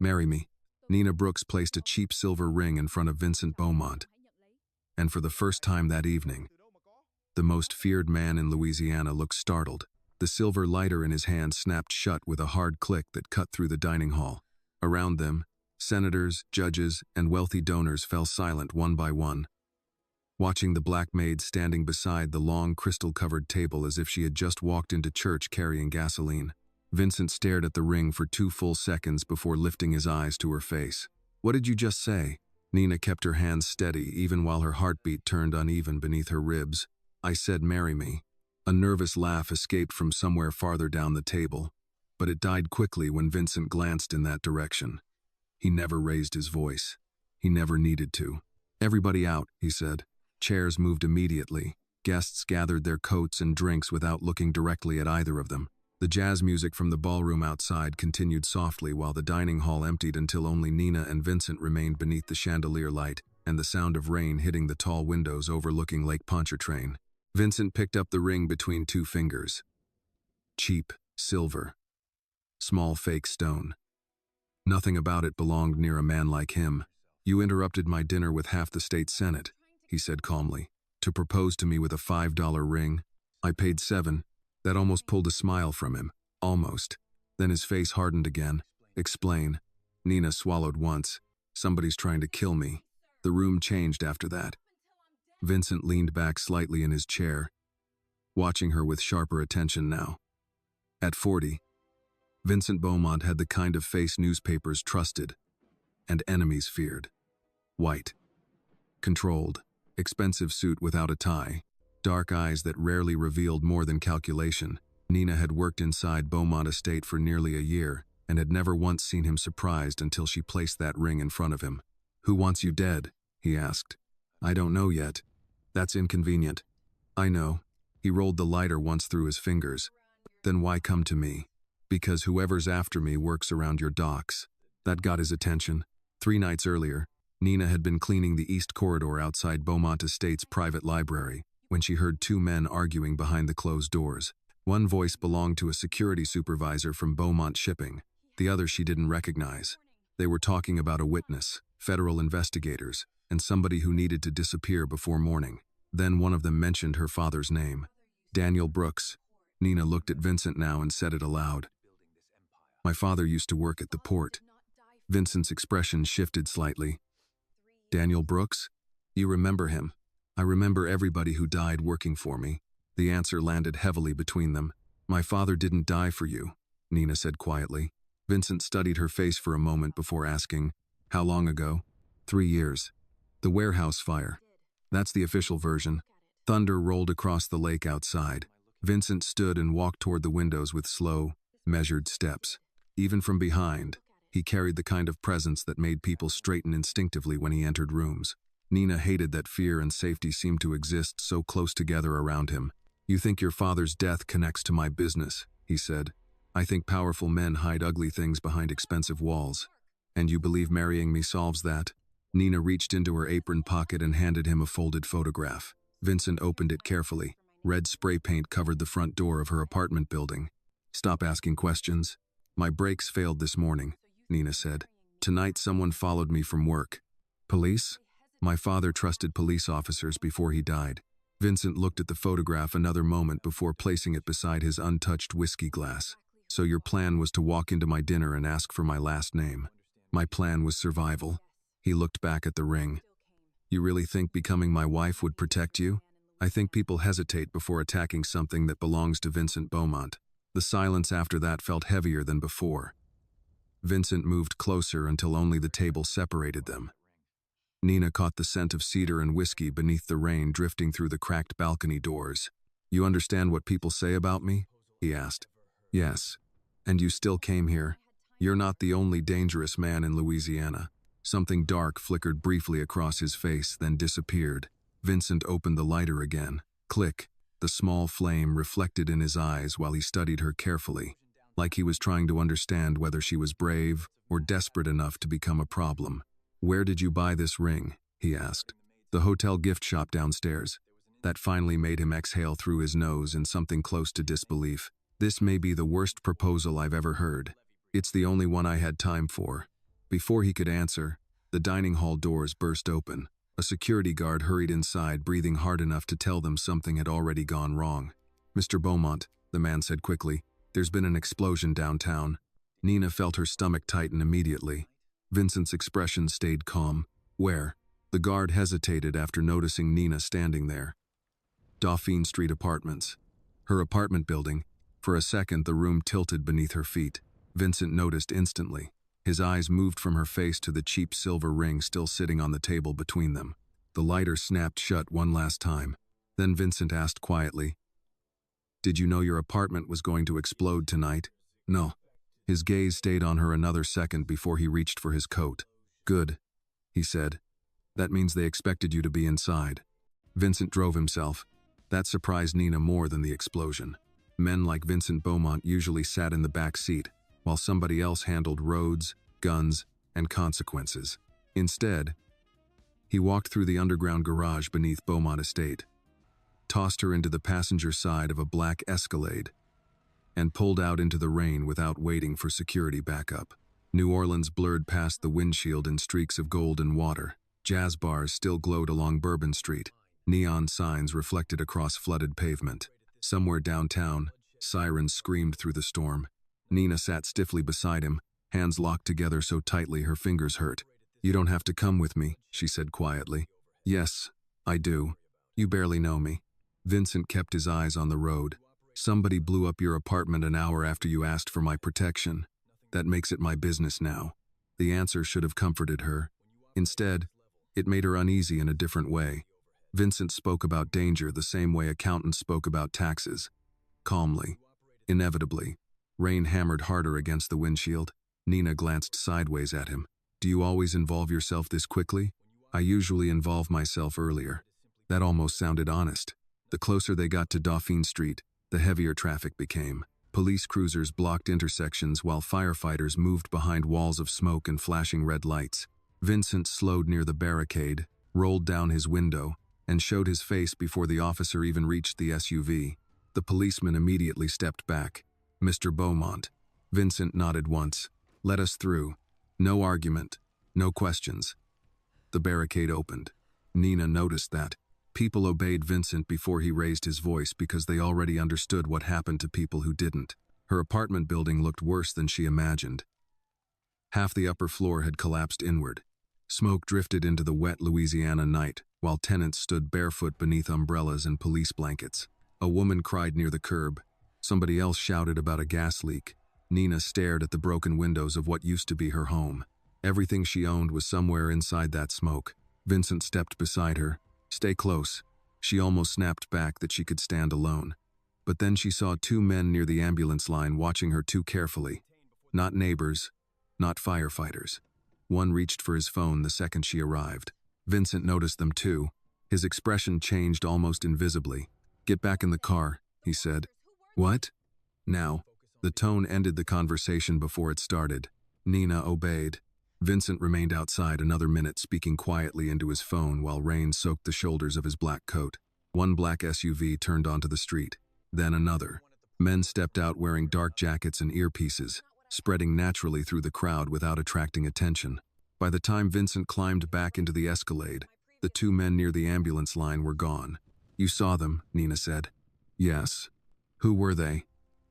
Marry me. Nina Brooks placed a cheap silver ring in front of Vincent Beaumont. And for the first time that evening, the most feared man in Louisiana looked startled. The silver lighter in his hand snapped shut with a hard click that cut through the dining hall. Around them, senators, judges, and wealthy donors fell silent one by one, watching the black maid standing beside the long crystal-covered table as if she had just walked into church carrying gasoline. Vincent stared at the ring for 2 full seconds before lifting his eyes to her face. "What did you just say?" Nina kept her hands steady even while her heartbeat turned uneven beneath her ribs. "I said marry me." A nervous laugh escaped from somewhere farther down the table, but it died quickly when Vincent glanced in that direction. He never raised his voice. He never needed to. "Everybody out," he said. Chairs moved immediately. Guests gathered their coats and drinks without looking directly at either of them. The jazz music from the ballroom outside continued softly while the dining hall emptied until only Nina and Vincent remained beneath the chandelier light and the sound of rain hitting the tall windows overlooking Lake Pontchartrain. Vincent picked up the ring between 2 fingers. Cheap, silver. Small fake stone. Nothing about it belonged near a man like him. "You interrupted my dinner with half the state senate," he said calmly, "to propose to me with a $5 ring. I paid 7. That almost pulled a smile from him. Almost. Then his face hardened again. "Explain." Nina swallowed once. "Somebody's trying to kill me." The room changed after that. Vincent leaned back slightly in his chair, watching her with sharper attention now. At 40, Vincent Beaumont had the kind of face newspapers trusted and enemies feared. White. Controlled. Expensive suit without a tie. Dark eyes that rarely revealed more than calculation. Nina had worked inside Beaumont Estate for nearly a year and had never once seen him surprised until she placed that ring in front of him. "Who wants you dead?" he asked. "I don't know yet. That's inconvenient." "I know." He rolled the lighter once through his fingers. "Then why come to me?" "Because whoever's after me works around your docks." That got his attention. 3 nights earlier, Nina had been cleaning the east corridor outside Beaumont Estate's private library when she heard 2 men arguing behind the closed doors. One voice belonged to a security supervisor from Beaumont Shipping. The other she didn't recognize. They were talking about a witness, federal investigators, and somebody who needed to disappear before morning. Then one of them mentioned her father's name. Daniel Brooks. Nina looked at Vincent now and said it aloud. "My father used to work at the port." Vincent's expression shifted slightly. "Daniel Brooks? You remember him?" "I remember everybody who died working for me." The answer landed heavily between them. "My father didn't die for you," Nina said quietly. Vincent studied her face for a moment before asking, "How long ago?" 3 years. "The warehouse fire." "That's the official version." Thunder rolled across the lake outside. Vincent stood and walked toward the windows with slow, measured steps. Even from behind, he carried the kind of presence that made people straighten instinctively when he entered rooms. Nina hated that fear and safety seemed to exist so close together around him. "You think your father's death connects to my business," he said. "I think powerful men hide ugly things behind expensive walls. And you believe marrying me solves that?" Nina reached into her apron pocket and handed him a folded photograph. Vincent opened it carefully. Red spray paint covered the front door of her apartment building. "Stop asking questions." "My brakes failed this morning," Nina said. "Tonight someone followed me from work." "Police?" "My father trusted police officers before he died." Vincent looked at the photograph another moment before placing it beside his untouched whiskey glass. "So your plan was to walk into my dinner and ask for my last name." "My plan was survival." He looked back at the ring. "You really think becoming my wife would protect you?" "I think people hesitate before attacking something that belongs to Vincent Beaumont." The silence after that felt heavier than before. Vincent moved closer until only the table separated them. Nina caught the scent of cedar and whiskey beneath the rain drifting through the cracked balcony doors. "You understand what people say about me?" he asked. "Yes. And you still came here. You're not the only dangerous man in Louisiana." Something dark flickered briefly across his face, then disappeared. Vincent opened the lighter again. Click. The small flame reflected in his eyes while he studied her carefully, like he was trying to understand whether she was brave or desperate enough to become a problem. "Where did you buy this ring?" he asked. "The hotel gift shop downstairs." That finally made him exhale through his nose in something close to disbelief. "This may be the worst proposal I've ever heard. It's the only one I had time for." Before he could answer, the dining hall doors burst open. A security guard hurried inside, breathing hard enough to tell them something had already gone wrong. "Mr. Beaumont," the man said quickly, "there's been an explosion downtown." Nina felt her stomach tighten immediately. Vincent's expression stayed calm. "Where?" The guard hesitated after noticing Nina standing there. Dauphine Street Apartments. Her apartment building. For a second, the room tilted beneath her feet. Vincent noticed instantly. His eyes moved from her face to the cheap silver ring still sitting on the table between them. The lighter snapped shut one last time. Then Vincent asked quietly, "Did you know your apartment was going to explode tonight?" "No." His gaze stayed on her another second before he reached for his coat. "Good," he said. "That means they expected you to be inside." Vincent drove himself. That surprised Nina more than the explosion. Men like Vincent Beaumont usually sat in the back seat, while somebody else handled roads, guns, and consequences. Instead, he walked through the underground garage beneath Beaumont Estate, tossed her into the passenger side of a black Escalade, and pulled out into the rain without waiting for security backup. New Orleans blurred past the windshield in streaks of golden water. Jazz bars still glowed along Bourbon Street. Neon signs reflected across flooded pavement. Somewhere downtown, sirens screamed through the storm. Nina sat stiffly beside him, hands locked together so tightly her fingers hurt. "You don't have to come with me," she said quietly. "Yes, I do. You barely know me." Vincent kept his eyes on the road. "Somebody blew up your apartment an hour after you asked for my protection. That makes it my business now." The answer should have comforted her. Instead, it made her uneasy in a different way. Vincent spoke about danger the same way accountants spoke about taxes. Calmly. Inevitably. Rain hammered harder against the windshield. Nina glanced sideways at him. "Do you always involve yourself this quickly?" "I usually involve myself earlier." That almost sounded honest. The closer they got to Dauphine Street, the heavier traffic became. Police cruisers blocked intersections while firefighters moved behind walls of smoke and flashing red lights. Vincent slowed near the barricade, rolled down his window, and showed his face before the officer even reached the SUV. The policeman immediately stepped back. "Mr. Beaumont." Vincent nodded once. "Let us through. No argument. No questions." The barricade opened. Nina noticed that. People obeyed Vincent before he raised his voice because they already understood what happened to people who didn't. Her apartment building looked worse than she imagined. Half the upper floor had collapsed inward. Smoke drifted into the wet Louisiana night, while tenants stood barefoot beneath umbrellas and police blankets. A woman cried near the curb. Somebody else shouted about a gas leak. Nina stared at the broken windows of what used to be her home. Everything she owned was somewhere inside that smoke. Vincent stepped beside her. "Stay close." She almost snapped back that she could stand alone. But then she saw two men near the ambulance line watching her too carefully. Not neighbors, not firefighters. One reached for his phone the second she arrived. Vincent noticed them too. His expression changed almost invisibly. "Get back in the car," he said. "What?" "Now." The tone ended the conversation before it started. Nina obeyed. Vincent remained outside another minute, speaking quietly into his phone while rain soaked the shoulders of his black coat. One black SUV turned onto the street. Then another. Men stepped out wearing dark jackets and earpieces, spreading naturally through the crowd without attracting attention. By the time Vincent climbed back into the Escalade, the two men near the ambulance line were gone. "You saw them," Nina said. "Yes." "Who were they?"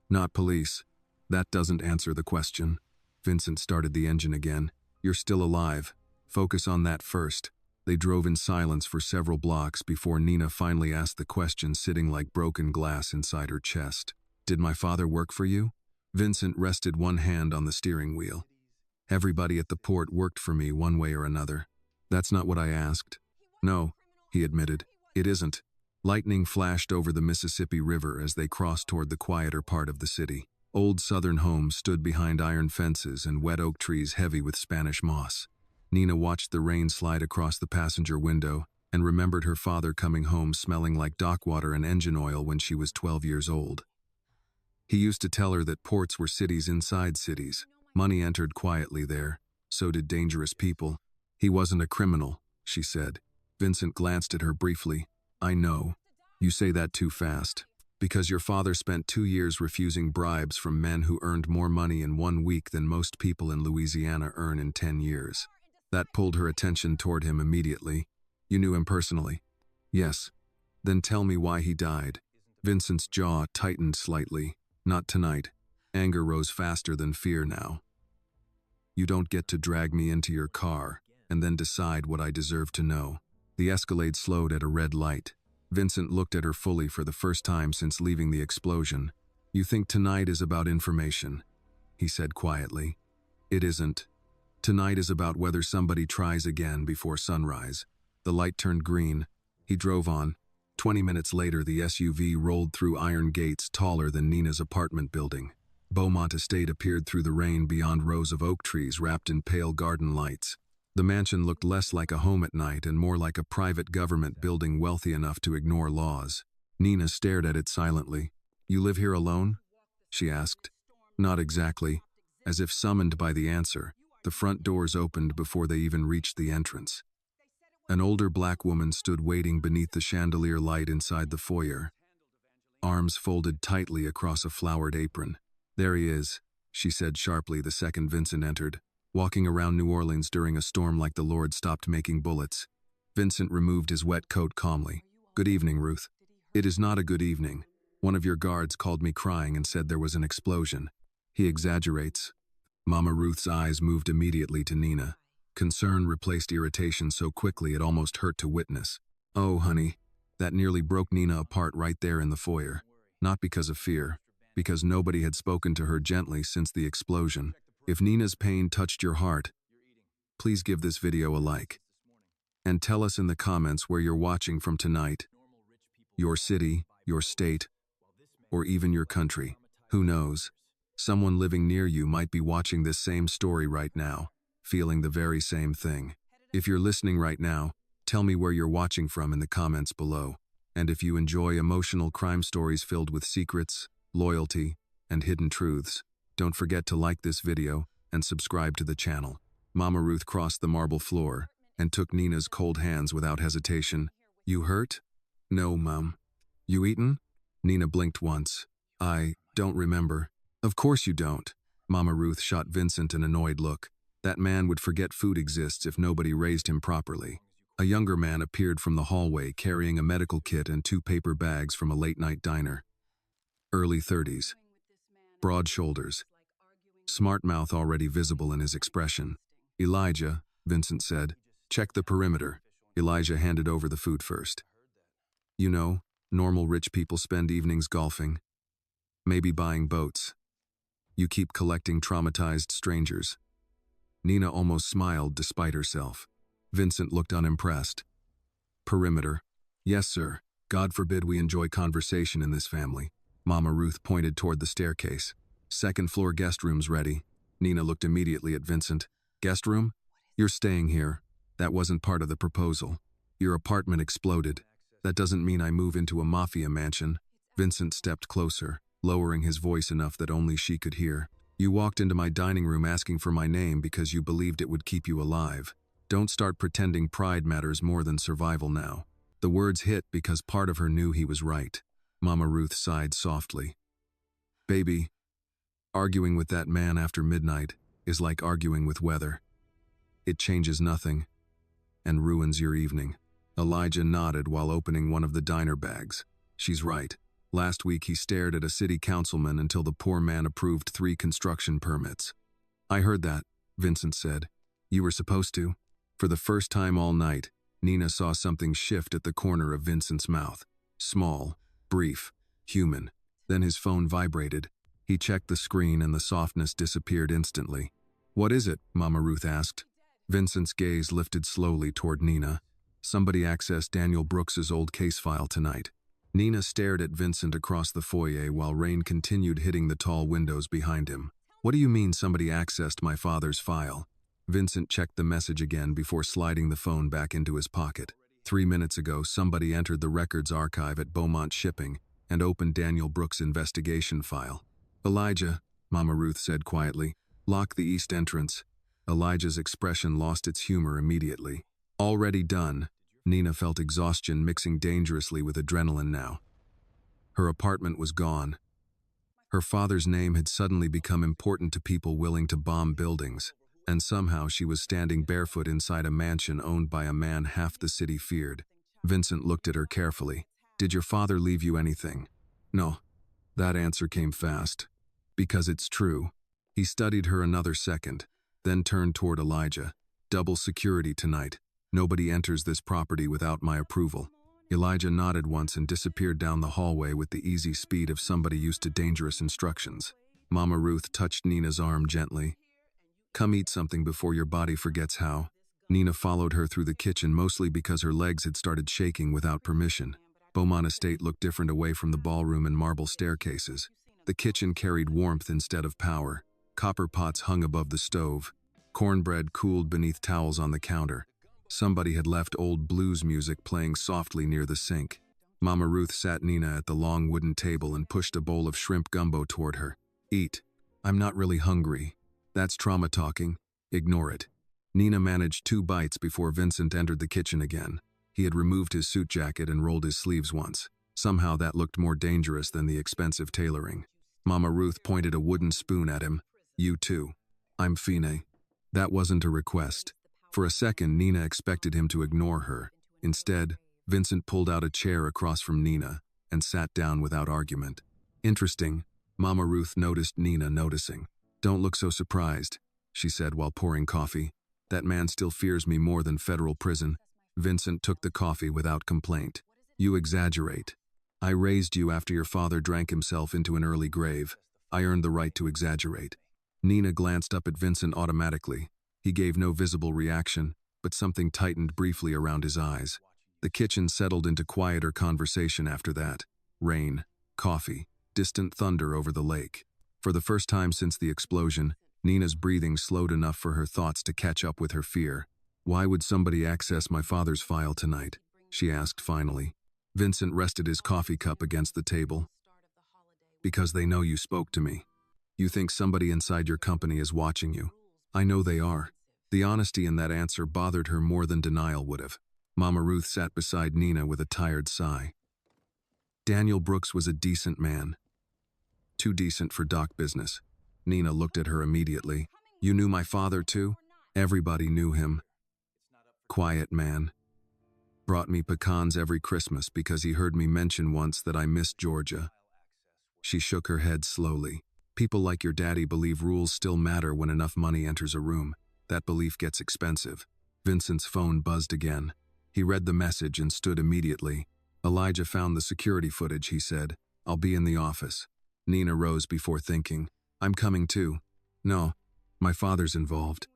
"Not police." "That doesn't answer the question." Vincent started the engine again. "You're still alive. Focus on that first." They drove in silence for several blocks before Nina finally asked the question, sitting like broken glass inside her chest. "Did my father work for you?" Vincent rested one hand on the steering wheel. "Everybody at the port worked for me one way or another." "That's not what I asked." "No," he admitted. "It isn't." Lightning flashed over the Mississippi River as they crossed toward the quieter part of the city. Old Southern homes stood behind iron fences and wet oak trees heavy with Spanish moss. Nina watched the rain slide across the passenger window and remembered her father coming home smelling like dock water and engine oil when she was 12 years old. He used to tell her that ports were cities inside cities. Money entered quietly there. So did dangerous people. "He wasn't a criminal," she said. Vincent glanced at her briefly. "I know. You say that too fast." Because your father spent 2 years refusing bribes from men who earned more money in 1 week than most people in Louisiana earn in 10 years. That pulled her attention toward him immediately. You knew him personally? Yes. Then tell me why he died. Vincent's jaw tightened slightly. Not tonight. Anger rose faster than fear now. You don't get to drag me into your car and then decide what I deserve to know. The Escalade slowed at a red light. Vincent looked at her fully for the first time since leaving the explosion. You think tonight is about information, he said quietly. It isn't. Tonight is about whether somebody tries again before sunrise. The light turned green. He drove on. 20 minutes later, the SUV rolled through iron gates taller than Nina's apartment building. Beaumont Estate appeared through the rain beyond rows of oak trees wrapped in pale garden lights. The mansion looked less like a home at night and more like a private government building wealthy enough to ignore laws. Nina stared at it silently. You live here alone? She asked. Not exactly. As if summoned by the answer, the front doors opened before they even reached the entrance. An older black woman stood waiting beneath the chandelier light inside the foyer, arms folded tightly across a flowered apron. There he is, she said sharply the second Vincent entered. Walking around New Orleans during a storm like the Lord stopped making bullets. Vincent removed his wet coat calmly. Good evening, Ruth. It is not a good evening. One of your guards called me crying and said there was an explosion. He exaggerates. Mama Ruth's eyes moved immediately to Nina. Concern replaced irritation so quickly it almost hurt to witness. Oh, honey, that nearly broke Nina apart right there in the foyer. Not because of fear, because nobody had spoken to her gently since the explosion. If Nina's pain touched your heart, please give this video a like. And tell us in the comments where you're watching from tonight. Your city, your state, or even your country. Who knows? Someone living near you might be watching this same story right now, feeling the very same thing. If you're listening right now, tell me where you're watching from in the comments below. And if you enjoy emotional crime stories filled with secrets, loyalty, and hidden truths, don't forget to like this video and subscribe to the channel. Mama Ruth crossed the marble floor and took Nina's cold hands without hesitation. You hurt? No, Mom. You eaten? Nina blinked once. I don't remember. Of course you don't. Mama Ruth shot Vincent an annoyed look. That man would forget food exists if nobody raised him properly. A younger man appeared from the hallway carrying a medical kit and 2 paper bags from a late-night diner. Early 30s. Broad shoulders. Smart mouth already visible in his expression. Elijah, Vincent said. Check the perimeter. Elijah handed over the food first. You know, normal rich people spend evenings golfing. Maybe buying boats. You keep collecting traumatized strangers. Nina almost smiled despite herself. Vincent looked unimpressed. Perimeter. Yes, sir. God forbid we enjoy conversation in this family. Mama Ruth pointed toward the staircase. Second floor guest room's ready. Nina looked immediately at Vincent. Guest room? You're staying here. That wasn't part of the proposal. Your apartment exploded. That doesn't mean I move into a mafia mansion. Vincent stepped closer, lowering his voice enough that only she could hear. You walked into my dining room asking for my name because you believed it would keep you alive. Don't start pretending pride matters more than survival now. The words hit because part of her knew he was right. Mama Ruth sighed softly. Baby, arguing with that man after midnight is like arguing with weather. It changes nothing and ruins your evening. Elijah nodded while opening one of the diner bags. She's right. Last week he stared at a city councilman until the poor man approved 3 construction permits. I heard that, Vincent said. You were supposed to. For the first time all night, Nina saw something shift at the corner of Vincent's mouth. Small, brief, human. Then his phone vibrated. He checked the screen and the softness disappeared instantly. What is it? Mama Ruth asked. Vincent's gaze lifted slowly toward Nina. Somebody accessed Daniel Brooks's old case file tonight. Nina stared at Vincent across the foyer while rain continued hitting the tall windows behind him. What do you mean somebody accessed my father's file? Vincent checked the message again before sliding the phone back into his pocket. 3 minutes ago, somebody entered the records archive at Beaumont Shipping and opened Daniel Brooks' investigation file. Elijah, Mama Ruth said quietly, lock the east entrance. Elijah's expression lost its humor immediately. Already done. Nina felt exhaustion mixing dangerously with adrenaline now. Her apartment was gone. Her father's name had suddenly become important to people willing to bomb buildings, and somehow she was standing barefoot inside a mansion owned by a man half the city feared. Vincent looked at her carefully. "Did your father leave you anything?" "No." That answer came fast. "Because it's true." He studied her another second, then turned toward Elijah. "Double security tonight. Nobody enters this property without my approval." Elijah nodded once and disappeared down the hallway with the easy speed of somebody used to dangerous instructions. Mama Ruth touched Nina's arm gently. "Come eat something before your body forgets how." Nina followed her through the kitchen mostly because her legs had started shaking without permission. Beaumont Estate looked different away from the ballroom and marble staircases. The kitchen carried warmth instead of power. Copper pots hung above the stove. Cornbread cooled beneath towels on the counter. Somebody had left old blues music playing softly near the sink. Mama Ruth sat Nina at the long wooden table and pushed a bowl of shrimp gumbo toward her. "Eat." "I'm not really hungry." "That's trauma talking. Ignore it." Nina managed 2 bites before Vincent entered the kitchen again. He had removed his suit jacket and rolled his sleeves once. Somehow that looked more dangerous than the expensive tailoring. Mama Ruth pointed a wooden spoon at him. "You too." "I'm fine." That wasn't a request. For a second, Nina expected him to ignore her. Instead, Vincent pulled out a chair across from Nina and sat down without argument. "Interesting." Mama Ruth noticed Nina noticing. "Don't look so surprised," she said while pouring coffee. "That man still fears me more than federal prison." Vincent took the coffee without complaint. "You exaggerate. I raised you after your father drank himself into an early grave. I earned the right to exaggerate." Nina glanced up at Vincent automatically. He gave no visible reaction, but something tightened briefly around his eyes. The kitchen settled into quieter conversation after that. Rain, coffee, distant thunder over the lake. For the first time since the explosion, Nina's breathing slowed enough for her thoughts to catch up with her fear. "Why would somebody access my father's file tonight?" she asked finally. Vincent rested his coffee cup against the table. "Because they know you spoke to me. You think somebody inside your company is watching you. I know they are." The honesty in that answer bothered her more than denial would have. Mama Ruth sat beside Nina with a tired sigh. "Daniel Brooks was a decent man. Too decent for doc business." Nina looked at her immediately. "You knew my father too?" "Everybody knew him. Quiet man. Brought me pecans every Christmas because he heard me mention once that I missed Georgia." She shook her head slowly. "People like your daddy believe rules still matter when enough money enters a room. That belief gets expensive." Vincent's phone buzzed again. He read the message and stood immediately. "Elijah found the security footage," he said. "I'll be in the office." Nina rose before thinking. "I'm coming too." "No, my father's involved."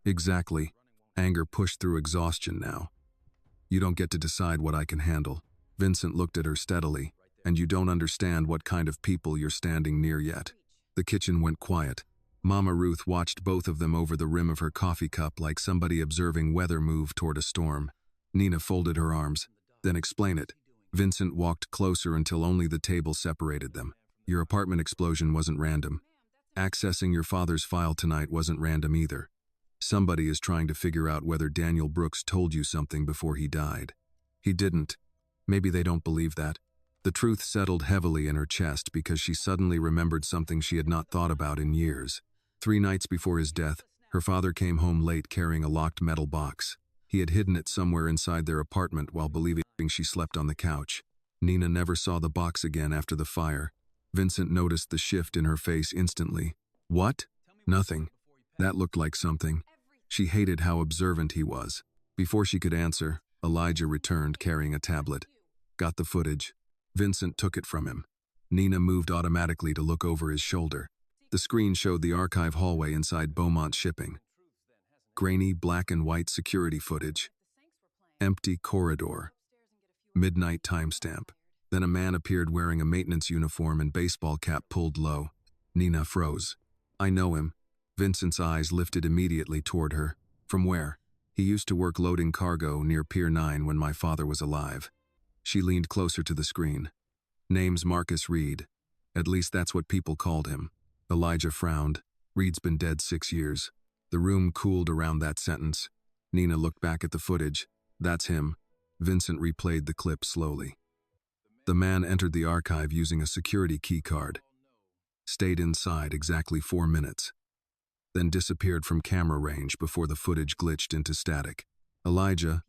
"Exactly." Anger pushed through exhaustion now. "You don't get to decide what I can handle." Vincent looked at her steadily. "And you don't understand what kind of people you're standing near yet." The kitchen went quiet. Mama Ruth watched both of them over the rim of her coffee cup like somebody observing weather move toward a storm. Nina folded her arms. "Then explain it." Vincent walked closer until only the table separated them. "Your apartment explosion wasn't random. Accessing your father's file tonight wasn't random either. Somebody is trying to figure out whether Daniel Brooks told you something before he died." "He didn't." Maybe they don't believe that. The truth settled heavily in her chest because she suddenly remembered something she had not thought about in years. 3 nights before his death, her father came home late carrying a locked metal box. He had hidden it somewhere inside their apartment while believing she slept on the couch. Nina never saw the box again after the fire. Vincent noticed the shift in her face instantly. "What?" "Nothing." That looked like something. She hated how observant he was. Before she could answer, Elijah returned carrying a tablet. "Got the footage." Vincent took it from him. Nina moved automatically to look over his shoulder. The screen showed the archive hallway inside Beaumont Shipping. Grainy black and white security footage. Empty corridor. Midnight timestamp. Then a man appeared wearing a maintenance uniform and baseball cap pulled low. Nina froze. "I know him." Vincent's eyes lifted immediately toward her. "From where?" "He used to work loading cargo near Pier 9 when my father was alive." She leaned closer to the screen. "Name's Marcus Reed. At least that's what people called him." Elijah frowned. "Reed's been dead 6 years." The room cooled around that sentence. Nina looked back at the footage. "That's him." Vincent replayed the clip slowly. The man entered the archive using a security key card, stayed inside exactly 4 minutes, then disappeared from camera range before the footage glitched into static. Elijah,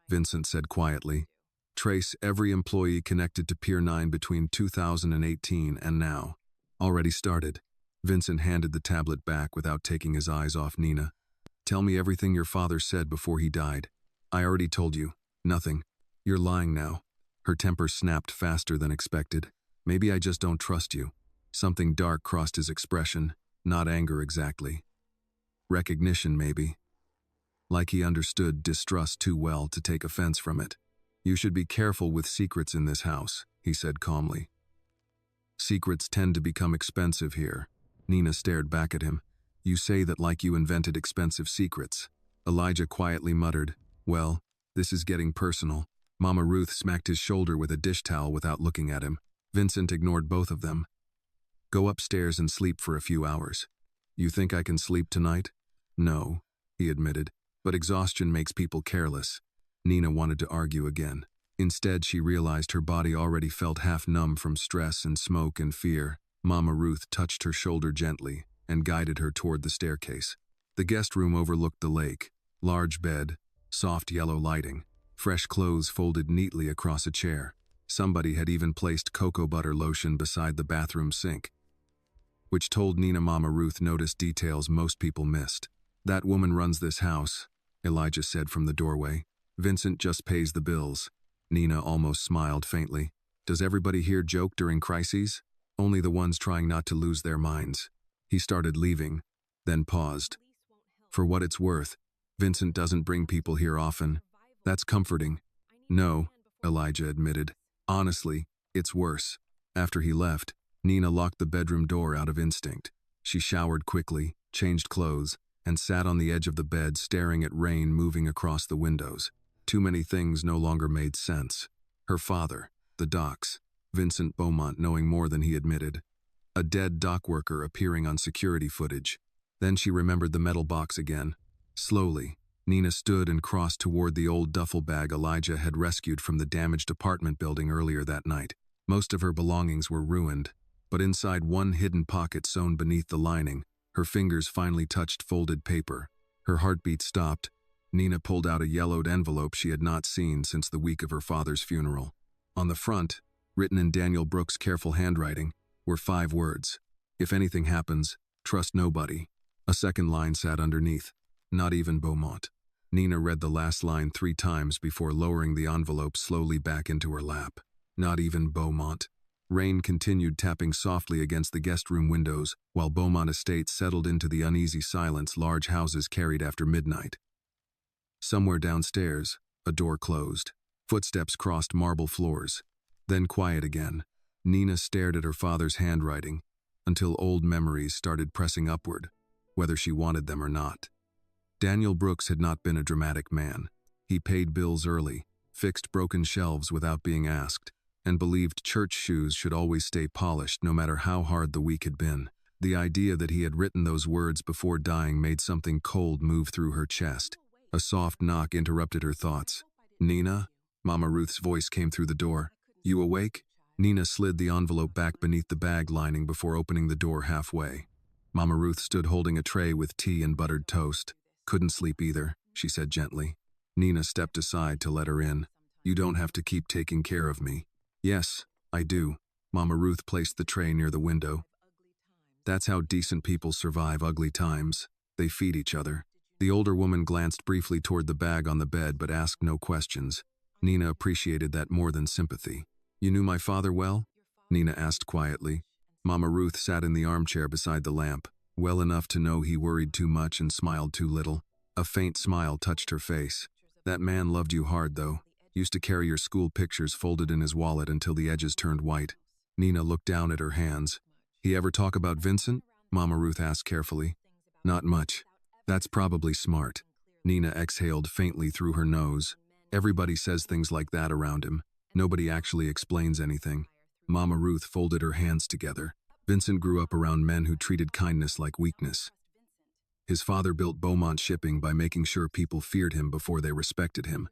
Vincent said quietly, trace every employee connected to Pier 9 between 2018 and now. Already started. Vincent handed the tablet back without taking his eyes off Nina. Tell me everything your father said before he died. I already told you. Nothing. You're lying now. Her temper snapped faster than expected. Maybe I just don't trust you. Something dark crossed his expression, not anger exactly. Recognition, maybe. Like he understood distrust too well to take offense from it. You should be careful with secrets in this house, he said calmly. Secrets tend to become expensive here. Nina stared back at him. You say that like you invented expensive secrets. Elijah quietly muttered, well, this is getting personal. Mama Ruth smacked his shoulder with a dish towel without looking at him. Vincent ignored both of them. Go upstairs and sleep for a few hours. You think I can sleep tonight? No, he admitted, but exhaustion makes people careless. Nina wanted to argue again. Instead, she realized her body already felt half numb from stress and smoke and fear. Mama Ruth touched her shoulder gently and guided her toward the staircase. The guest room overlooked the lake. Large bed, soft yellow lighting, fresh clothes folded neatly across a chair. Somebody had even placed cocoa butter lotion beside the bathroom sink, which told Nina Mama Ruth noticed details most people missed. That woman runs this house, Elijah said from the doorway. Vincent just pays the bills. Nina almost smiled faintly. Does everybody here joke during crises? Only the ones trying not to lose their minds. He started leaving, then paused. For what it's worth, Vincent doesn't bring people here often. That's comforting. No, Elijah admitted. Honestly, it's worse. After he left, Nina locked the bedroom door out of instinct. She showered quickly, changed clothes, and sat on the edge of the bed staring at rain moving across the windows. Too many things no longer made sense. Her father, the docks, Vincent Beaumont knowing more than he admitted, a dead dock worker appearing on security footage. Then she remembered the metal box again. Slowly, Nina stood and crossed toward the old duffel bag Elijah had rescued from the damaged apartment building earlier that night. Most of her belongings were ruined, but inside one hidden pocket sewn beneath the lining, her fingers finally touched folded paper. Her heartbeat stopped. Nina pulled out a yellowed envelope she had not seen since the week of her father's funeral. On the front, written in Daniel Brooks' careful handwriting, were 5 words. If anything happens, trust nobody. A second line sat underneath. Not even Beaumont. Nina read the last line 3 times before lowering the envelope slowly back into her lap. Not even Beaumont. Rain continued tapping softly against the guest room windows, while Beaumont Estates settled into the uneasy silence large houses carried after midnight. Somewhere downstairs, a door closed. Footsteps crossed marble floors. Then quiet again. Nina stared at her father's handwriting until old memories started pressing upward, whether she wanted them or not. Daniel Brooks had not been a dramatic man. He paid bills early, fixed broken shelves without being asked, and believed church shoes should always stay polished no matter how hard the week had been. The idea that he had written those words before dying made something cold move through her chest. A soft knock interrupted her thoughts. Nina? Mama Ruth's voice came through the door. You awake? Nina slid the envelope back beneath the bag lining before opening the door halfway. Mama Ruth stood holding a tray with tea and buttered toast. Couldn't sleep either, she said gently. Nina stepped aside to let her in. You don't have to keep taking care of me. Yes, I do. Mama Ruth placed the tray near the window. That's how decent people survive ugly times. They feed each other. The older woman glanced briefly toward the bag on the bed but asked no questions. Nina appreciated that more than sympathy. You knew my father well? Nina asked quietly. Mama Ruth sat in the armchair beside the lamp, well enough to know he worried too much and smiled too little. A faint smile touched her face. That man loved you hard, though. Used to carry your school pictures folded in his wallet until the edges turned white. Nina looked down at her hands. He ever talk about Vincent? Mama Ruth asked carefully. Not much. That's probably smart. Nina exhaled faintly through her nose. Everybody says things like that around him. Nobody actually explains anything. Mama Ruth folded her hands together. Vincent grew up around men who treated kindness like weakness. His father built Beaumont Shipping by making sure people feared him before they respected him.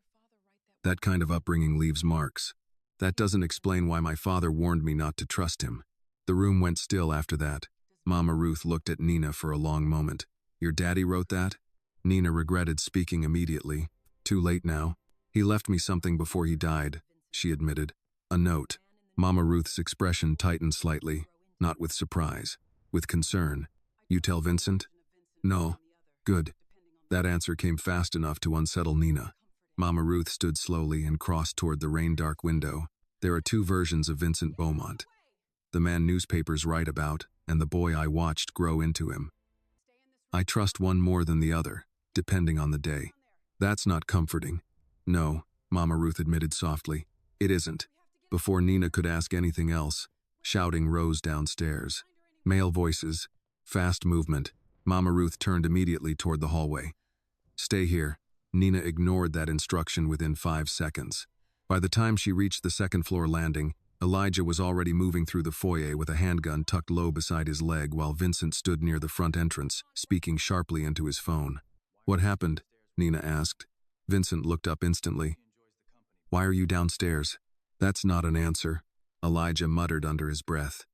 That kind of upbringing leaves marks. That doesn't explain why my father warned me not to trust him. The room went still after that. Mama Ruth looked at Nina for a long moment. Your daddy wrote that? Nina regretted speaking immediately. Too late now. He left me something before he died, she admitted. A note. Mama Ruth's expression tightened slightly, not with surprise, with concern. You tell Vincent? No. Good. That answer came fast enough to unsettle Nina. Mama Ruth stood slowly and crossed toward the rain-dark window. There are two versions of Vincent Beaumont. The man newspapers write about, and the boy I watched grow into him. I trust one more than the other, depending on the day. That's not comforting. No, Mama Ruth admitted softly. It isn't. Before Nina could ask anything else, shouting rose downstairs. Male voices, fast movement. Mama Ruth turned immediately toward the hallway. Stay here. Nina ignored that instruction within 5 seconds. By the time she reached the second-floor landing, Elijah was already moving through the foyer with a handgun tucked low beside his leg while Vincent stood near the front entrance, speaking sharply into his phone. What happened? Nina asked. Vincent looked up instantly. Why are you downstairs? That's not an answer, Elijah muttered under his breath.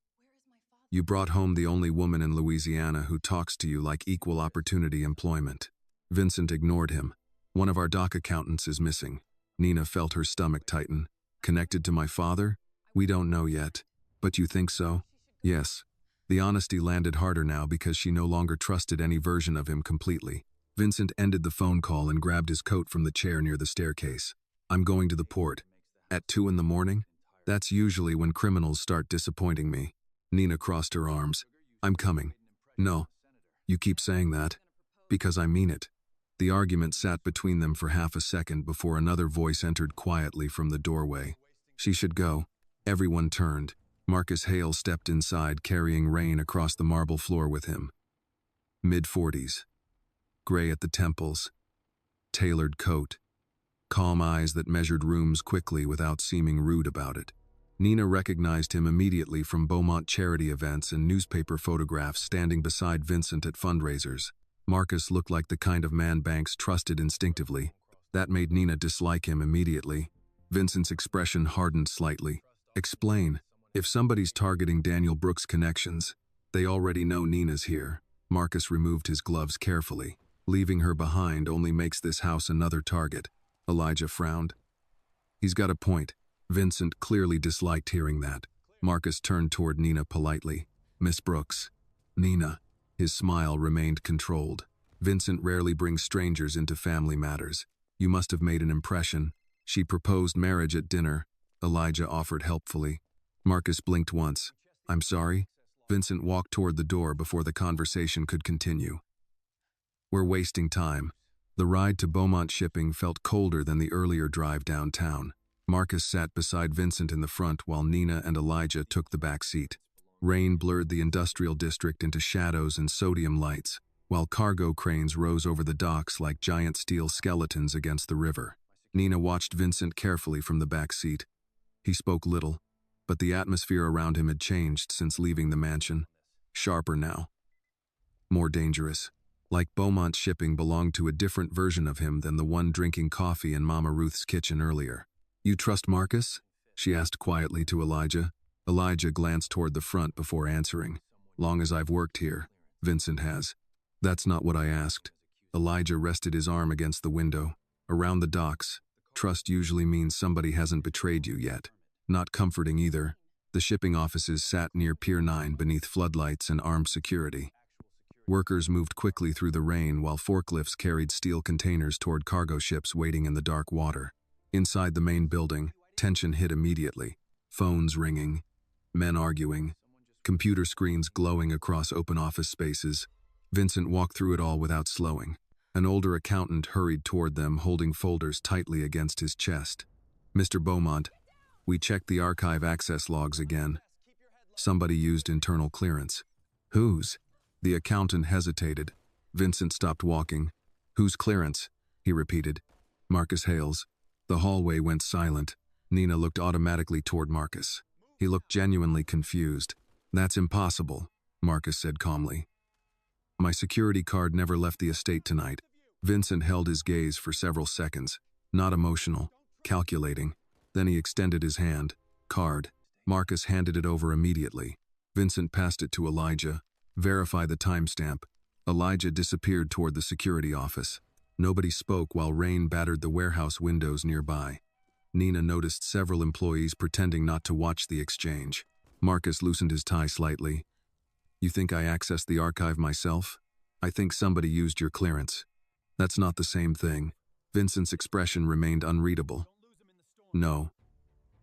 You brought home the only woman in Louisiana who talks to you like equal opportunity employment. Vincent ignored him. One of our dock accountants is missing. Nina felt her stomach tighten. Connected to my father? We don't know yet. But you think so? Yes. The honesty landed harder now because she no longer trusted any version of him completely. Vincent ended the phone call and grabbed his coat from the chair near the staircase. I'm going to the port. At 2 in the morning? That's usually when criminals start disappointing me. Nina crossed her arms. I'm coming. No. You keep saying that. Because I mean it. The argument sat between them for half a second before another voice entered quietly from the doorway. She should go. Everyone turned. Marcus Hale stepped inside, carrying Rain across the marble floor with him. Mid-40s. Gray at the temples. Tailored coat. Calm eyes that measured rooms quickly without seeming rude about it. Nina recognized him immediately from Beaumont charity events and newspaper photographs standing beside Vincent at fundraisers. Marcus looked like the kind of man banks trusted instinctively. That made Nina dislike him immediately. Vincent's expression hardened slightly. Explain. If somebody's targeting Daniel Brooks' connections, they already know Nina's here. Marcus removed his gloves carefully. Leaving her behind only makes this house another target. Elijah frowned. He's got a point. Vincent clearly disliked hearing that. Marcus turned toward Nina politely. Miss Brooks. Nina. His smile remained controlled. Vincent rarely brings strangers into family matters. You must have made an impression. She proposed marriage at dinner. Elijah offered helpfully. Marcus blinked once. I'm sorry? Vincent walked toward the door before the conversation could continue. We're wasting time. The ride to Beaumont Shipping felt colder than the earlier drive downtown. Marcus sat beside Vincent in the front while Nina and Elijah took the back seat. Rain blurred the industrial district into shadows and sodium lights, while cargo cranes rose over the docks like giant steel skeletons against the river. Nina watched Vincent carefully from the back seat. He spoke little, but the atmosphere around him had changed since leaving the mansion. Sharper now. More dangerous. Like Beaumont Shipping belonged to a different version of him than the one drinking coffee in Mama Ruth's kitchen earlier. You trust Marcus? She asked quietly to Elijah. Elijah glanced toward the front before answering. Long as I've worked here, Vincent has. That's not what I asked. Elijah rested his arm against the window. Around the docks, trust usually means somebody hasn't betrayed you yet. Not comforting either. The shipping offices sat near Pier 9 beneath floodlights and armed security. Workers moved quickly through the rain while forklifts carried steel containers toward cargo ships waiting in the dark water. Inside the main building, tension hit immediately. Phones ringing, men arguing, computer screens glowing across open office spaces. Vincent walked through it all without slowing. An older accountant hurried toward them, holding folders tightly against his chest. Mr. Beaumont, we checked the archive access logs again. Somebody used internal clearance. Whose? The accountant hesitated. Vincent stopped walking. Whose clearance? He repeated. Marcus Hale's. The hallway went silent. Nina looked automatically toward Marcus. He looked genuinely confused. That's impossible, Marcus said calmly. My security card never left the estate tonight. Vincent held his gaze for several seconds. Not emotional, calculating. Then he extended his hand. Card. Marcus handed it over immediately. Vincent passed it to Elijah. Verify the timestamp. Elijah disappeared toward the security office. Nobody spoke while rain battered the warehouse windows nearby. Nina noticed several employees pretending not to watch the exchange. Marcus loosened his tie slightly. You think I accessed the archive myself? I think somebody used your clearance. That's not the same thing. Vincent's expression remained unreadable. No,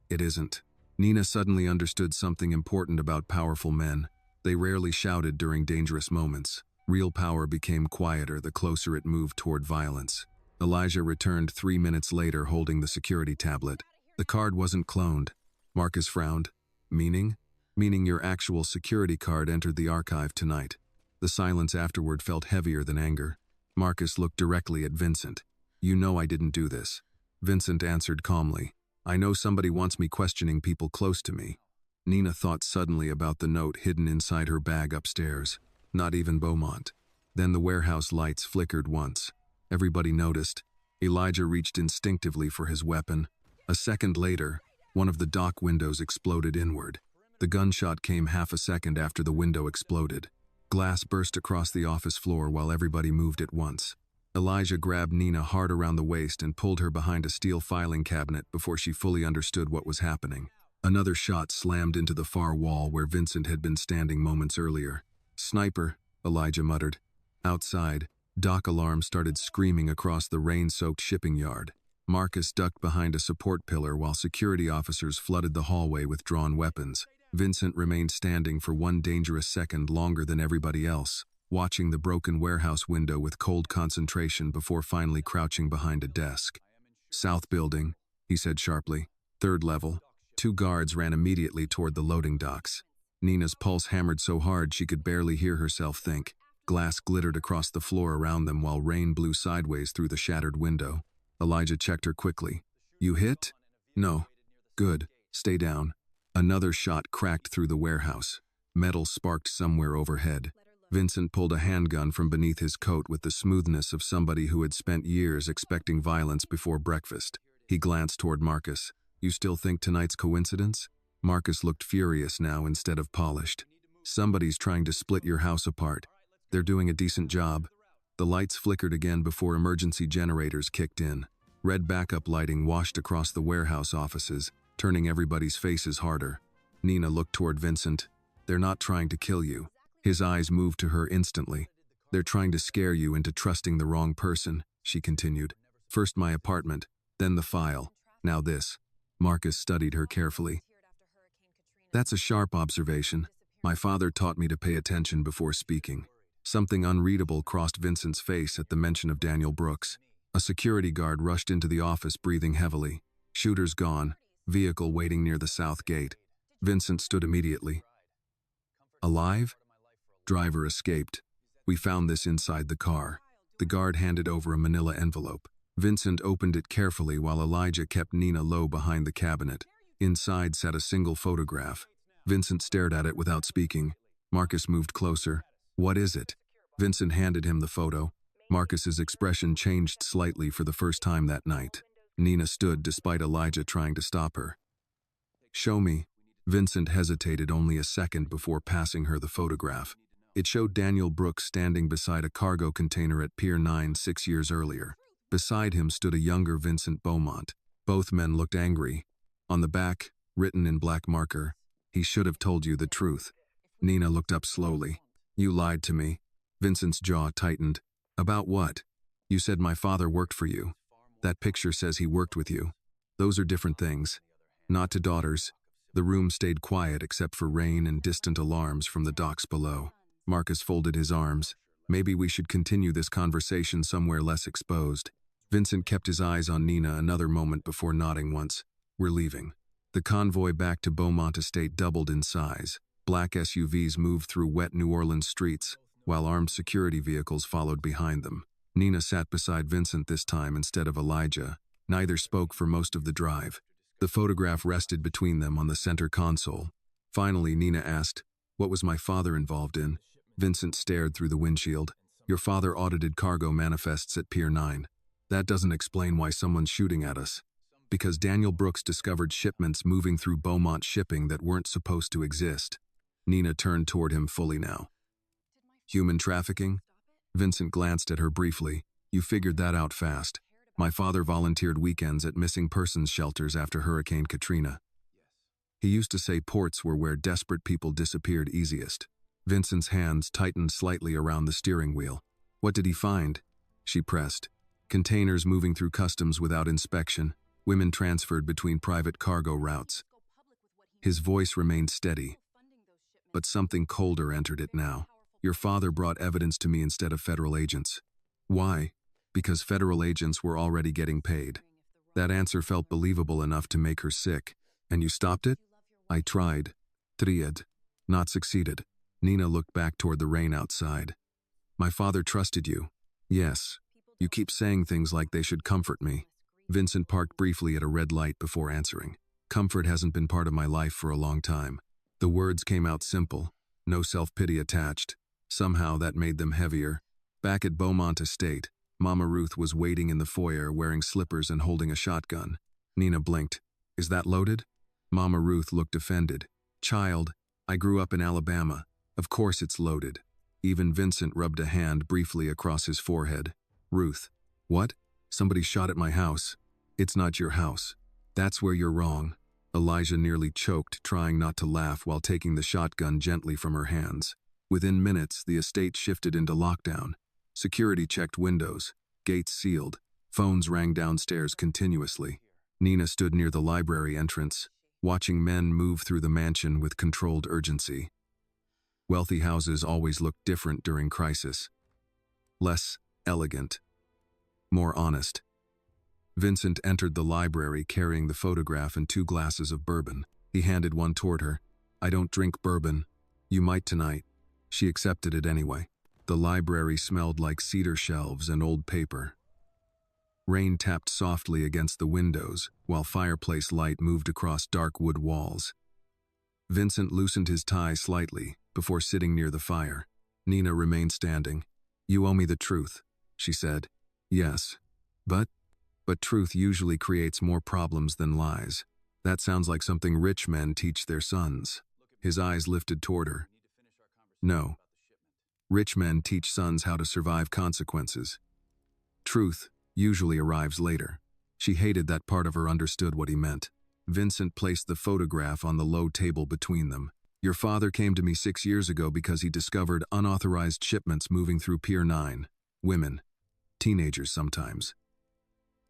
it isn't. Nina suddenly understood something important about powerful men. They rarely shouted during dangerous moments. Real power became quieter the closer it moved toward violence. Elijah returned 3 minutes later holding the security tablet. The card wasn't cloned. Marcus frowned. Meaning? Meaning your actual security card entered the archive tonight. The silence afterward felt heavier than anger. Marcus looked directly at Vincent. You know I didn't do this. Vincent answered calmly. I know somebody wants me questioning people close to me. Nina thought suddenly about the note hidden inside her bag upstairs. Not even Beaumont. Then the warehouse lights flickered once. Everybody noticed. Elijah reached instinctively for his weapon. A second later, one of the dock windows exploded inward. The gunshot came half a second after the window exploded. Glass burst across the office floor while everybody moved at once. Elijah grabbed Nina hard around the waist and pulled her behind a steel filing cabinet before she fully understood what was happening. Another shot slammed into the far wall where Vincent had been standing moments earlier. Sniper, Elijah muttered. Outside, dock alarms started screaming across the rain-soaked shipping yard. Marcus ducked behind a support pillar while security officers flooded the hallway with drawn weapons. Vincent remained standing for one dangerous second longer than everybody else, watching the broken warehouse window with cold concentration before finally crouching behind a desk. South building, he said sharply. 3rd level. 2 guards ran immediately toward the loading docks. Nina's pulse hammered so hard she could barely hear herself think. Glass glittered across the floor around them while rain blew sideways through the shattered window. Elijah checked her quickly. You hit? No. Good. Stay down. Another shot cracked through the warehouse. Metal sparked somewhere overhead. Vincent pulled a handgun from beneath his coat with the smoothness of somebody who had spent years expecting violence before breakfast. He glanced toward Marcus. You still think tonight's coincidence? Marcus looked furious now instead of polished. Somebody's trying to split your house apart. They're doing a decent job. The lights flickered again before emergency generators kicked in. Red backup lighting washed across the warehouse offices, turning everybody's faces harder. Nina looked toward Vincent. They're not trying to kill you. His eyes moved to her instantly. They're trying to scare you into trusting the wrong person, she continued. First my apartment, then the file, now this. Marcus studied her carefully. That's a sharp observation. My father taught me to pay attention before speaking. Something unreadable crossed Vincent's face at the mention of Daniel Brooks. A security guard rushed into the office breathing heavily. Shooters gone, vehicle waiting near the south gate. Vincent stood immediately. Alive? Driver escaped. We found this inside the car. The guard handed over a manila envelope. Vincent opened it carefully while Elijah kept Nina low behind the cabinet. Inside sat a single photograph. Vincent stared at it without speaking. Marcus moved closer. What is it? Vincent handed him the photo. Marcus's expression changed slightly for the first time that night. Nina stood despite Elijah trying to stop her. Show me. Vincent hesitated only a second before passing her the photograph. It showed Daniel Brooks standing beside a cargo container at Pier 9 6 years earlier. Beside him stood a younger Vincent Beaumont. Both men looked angry. On the back, written in black marker, he should have told you the truth. Nina looked up slowly. You lied to me. Vincent's jaw tightened. About what? You said my father worked for you. That picture says he worked with you. Those are different things. Not to daughters. The room stayed quiet except for rain and distant alarms from the docks below. Marcus folded his arms. Maybe we should continue this conversation somewhere less exposed. Vincent kept his eyes on Nina another moment before nodding once. We're leaving. The convoy back to Beaumont Estate doubled in size. Black SUVs moved through wet New Orleans streets, while armed security vehicles followed behind them. Nina sat beside Vincent this time instead of Elijah. Neither spoke for most of the drive. The photograph rested between them on the center console. Finally, Nina asked, what was my father involved in? Vincent stared through the windshield. Your father audited cargo manifests at Pier 9. That doesn't explain why someone's shooting at us. Because Daniel Brooks discovered shipments moving through Beaumont shipping that weren't supposed to exist. Nina turned toward him fully now. Human trafficking? Vincent glanced at her briefly. You figured that out fast. My father volunteered weekends at missing persons shelters after Hurricane Katrina. He used to say ports were where desperate people disappeared easiest. Vincent's hands tightened slightly around the steering wheel. What did he find? She pressed. Containers moving through customs without inspection, women transferred between private cargo routes. His voice remained steady, but something colder entered it now. Your father brought evidence to me instead of federal agents. Why? Because federal agents were already getting paid. That answer felt believable enough to make her sick. And you stopped it? I tried. Tried. Not succeeded. Nina looked back toward the rain outside. My father trusted you. Yes. You keep saying things like they should comfort me. Vincent parked briefly at a red light before answering. Comfort hasn't been part of my life for a long time. The words came out simple, no self-pity attached. Somehow that made them heavier. Back at Beaumont Estate, Mama Ruth was waiting in the foyer wearing slippers and holding a shotgun. Nina blinked. Is that loaded? Mama Ruth looked offended. Child, I grew up in Alabama. Of course it's loaded. Even Vincent rubbed a hand briefly across his forehead. Ruth. What? Somebody shot at my house. It's not your house. That's where you're wrong. Elijah nearly choked, trying not to laugh while taking the shotgun gently from her hands. Within minutes, the estate shifted into lockdown. Security checked windows, gates sealed, phones rang downstairs continuously. Nina stood near the library entrance, watching men move through the mansion with controlled urgency. Wealthy houses always looked different during crisis. Less elegant. More honest. Vincent entered the library carrying the photograph and 2 glasses of bourbon. He handed one toward her. I don't drink bourbon. You might tonight. She accepted it anyway. The library smelled like cedar shelves and old paper. Rain tapped softly against the windows, while fireplace light moved across dark wood walls. Vincent loosened his tie slightly before sitting near the fire. Nina remained standing. You owe me the truth, she said. Yes. But truth usually creates more problems than lies. That sounds like something rich men teach their sons. His eyes lifted toward her. No. Rich men teach sons how to survive consequences. Truth usually arrives later. She hated that part of her understood what he meant. Vincent placed the photograph on the low table between them. Your father came to me 6 years ago because he discovered unauthorized shipments moving through Pier 9. Women. Teenagers sometimes.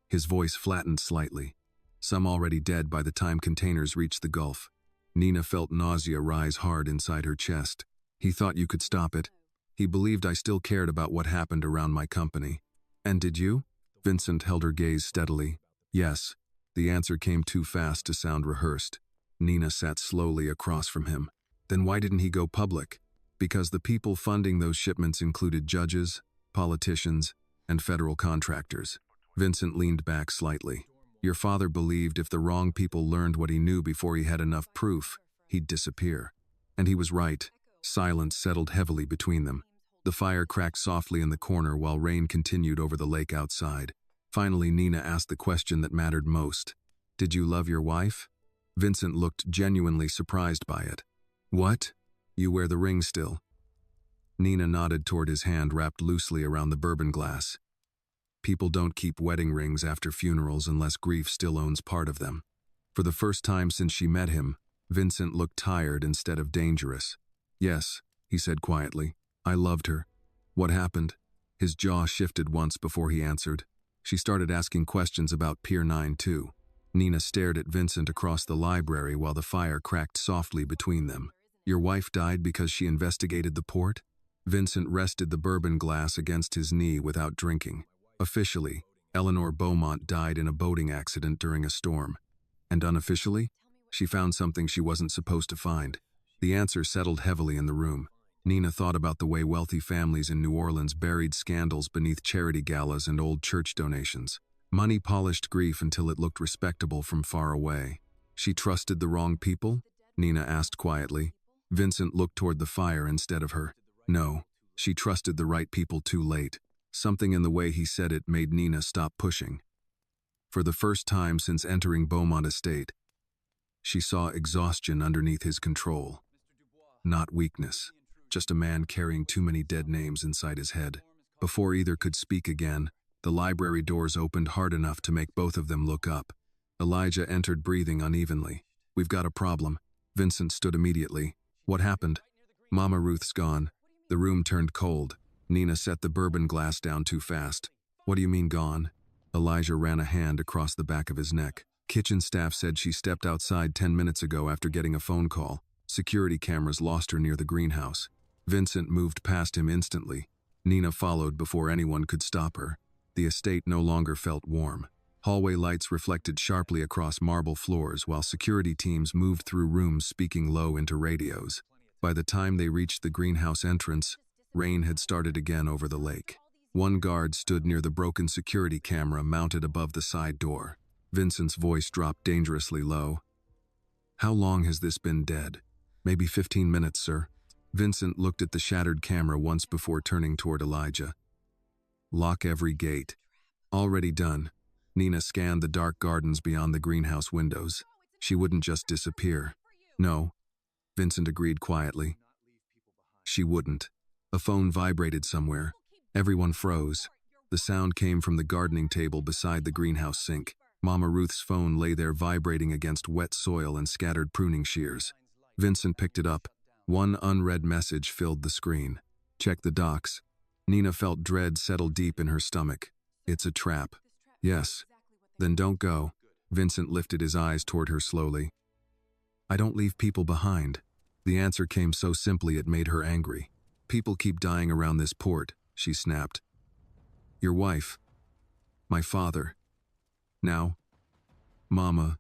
His voice flattened slightly. Some already dead by the time containers reached the Gulf. Nina felt nausea rise hard inside her chest. He thought you could stop it. He believed I still cared about what happened around my company. And did you? Vincent held her gaze steadily. Yes. The answer came too fast to sound rehearsed. Nina sat slowly across from him. Then why didn't he go public? Because the people funding those shipments included judges, politicians, and federal contractors. Vincent leaned back slightly. Your father believed if the wrong people learned what he knew before he had enough proof, he'd disappear. And he was right. Silence settled heavily between them. The fire cracked softly in the corner while rain continued over the lake outside. Finally, Nina asked the question that mattered most. Did you love your wife? Vincent looked genuinely surprised by it. What? You wear the ring still. Nina nodded toward his hand wrapped loosely around the bourbon glass. People don't keep wedding rings after funerals unless grief still owns part of them. For the first time since she met him, Vincent looked tired instead of dangerous. Yes, he said quietly. I loved her. What happened? His jaw shifted once before he answered. She started asking questions about Pier 9 too. Nina stared at Vincent across the library while the fire cracked softly between them. Your wife died because she investigated the port? Vincent rested the bourbon glass against his knee without drinking. Officially, Eleanor Beaumont died in a boating accident during a storm. And unofficially, she found something she wasn't supposed to find. The answer settled heavily in the room. Nina thought about the way wealthy families in New Orleans buried scandals beneath charity galas and old church donations. Money polished grief until it looked respectable from far away. She trusted the wrong people? Nina asked quietly. Vincent looked toward the fire instead of her. No, she trusted the right people too late. Something in the way he said it made Nina stop pushing. For the first time since entering Beaumont Estate, she saw exhaustion underneath his control. Not weakness, just a man carrying too many dead names inside his head. Before either could speak again, the library doors opened hard enough to make both of them look up. Elijah entered breathing unevenly. "We've got a problem." Vincent stood immediately. "What happened?" "Mama Ruth's gone." The room turned cold. Nina set the bourbon glass down too fast. "What do you mean gone?" Elijah ran a hand across the back of his neck. "Kitchen staff said she stepped outside 10 minutes ago after getting a phone call. Security cameras lost her near the greenhouse." Vincent moved past him instantly. Nina followed before anyone could stop her. The estate no longer felt warm. Hallway lights reflected sharply across marble floors while security teams moved through rooms speaking low into radios. By the time they reached the greenhouse entrance, rain had started again over the lake. One guard stood near the broken security camera mounted above the side door. Vincent's voice dropped dangerously low. "How long has this been dead?" "Maybe 15 minutes, sir." Vincent looked at the shattered camera once before turning toward Elijah. "Lock every gate." "Already done." Nina scanned the dark gardens beyond the greenhouse windows. She wouldn't just disappear. "No," Vincent agreed quietly. "She wouldn't." A phone vibrated somewhere. Everyone froze. The sound came from the gardening table beside the greenhouse sink. Mama Ruth's phone lay there vibrating against wet soil and scattered pruning shears. Vincent picked it up. One unread message filled the screen. "Check the docks." Nina felt dread settle deep in her stomach. "It's a trap." "Yes." "Then don't go." Vincent lifted his eyes toward her slowly. "I don't leave people behind." The answer came so simply it made her angry. "People keep dying around this port," she snapped. "Your wife. My father. Now, Mama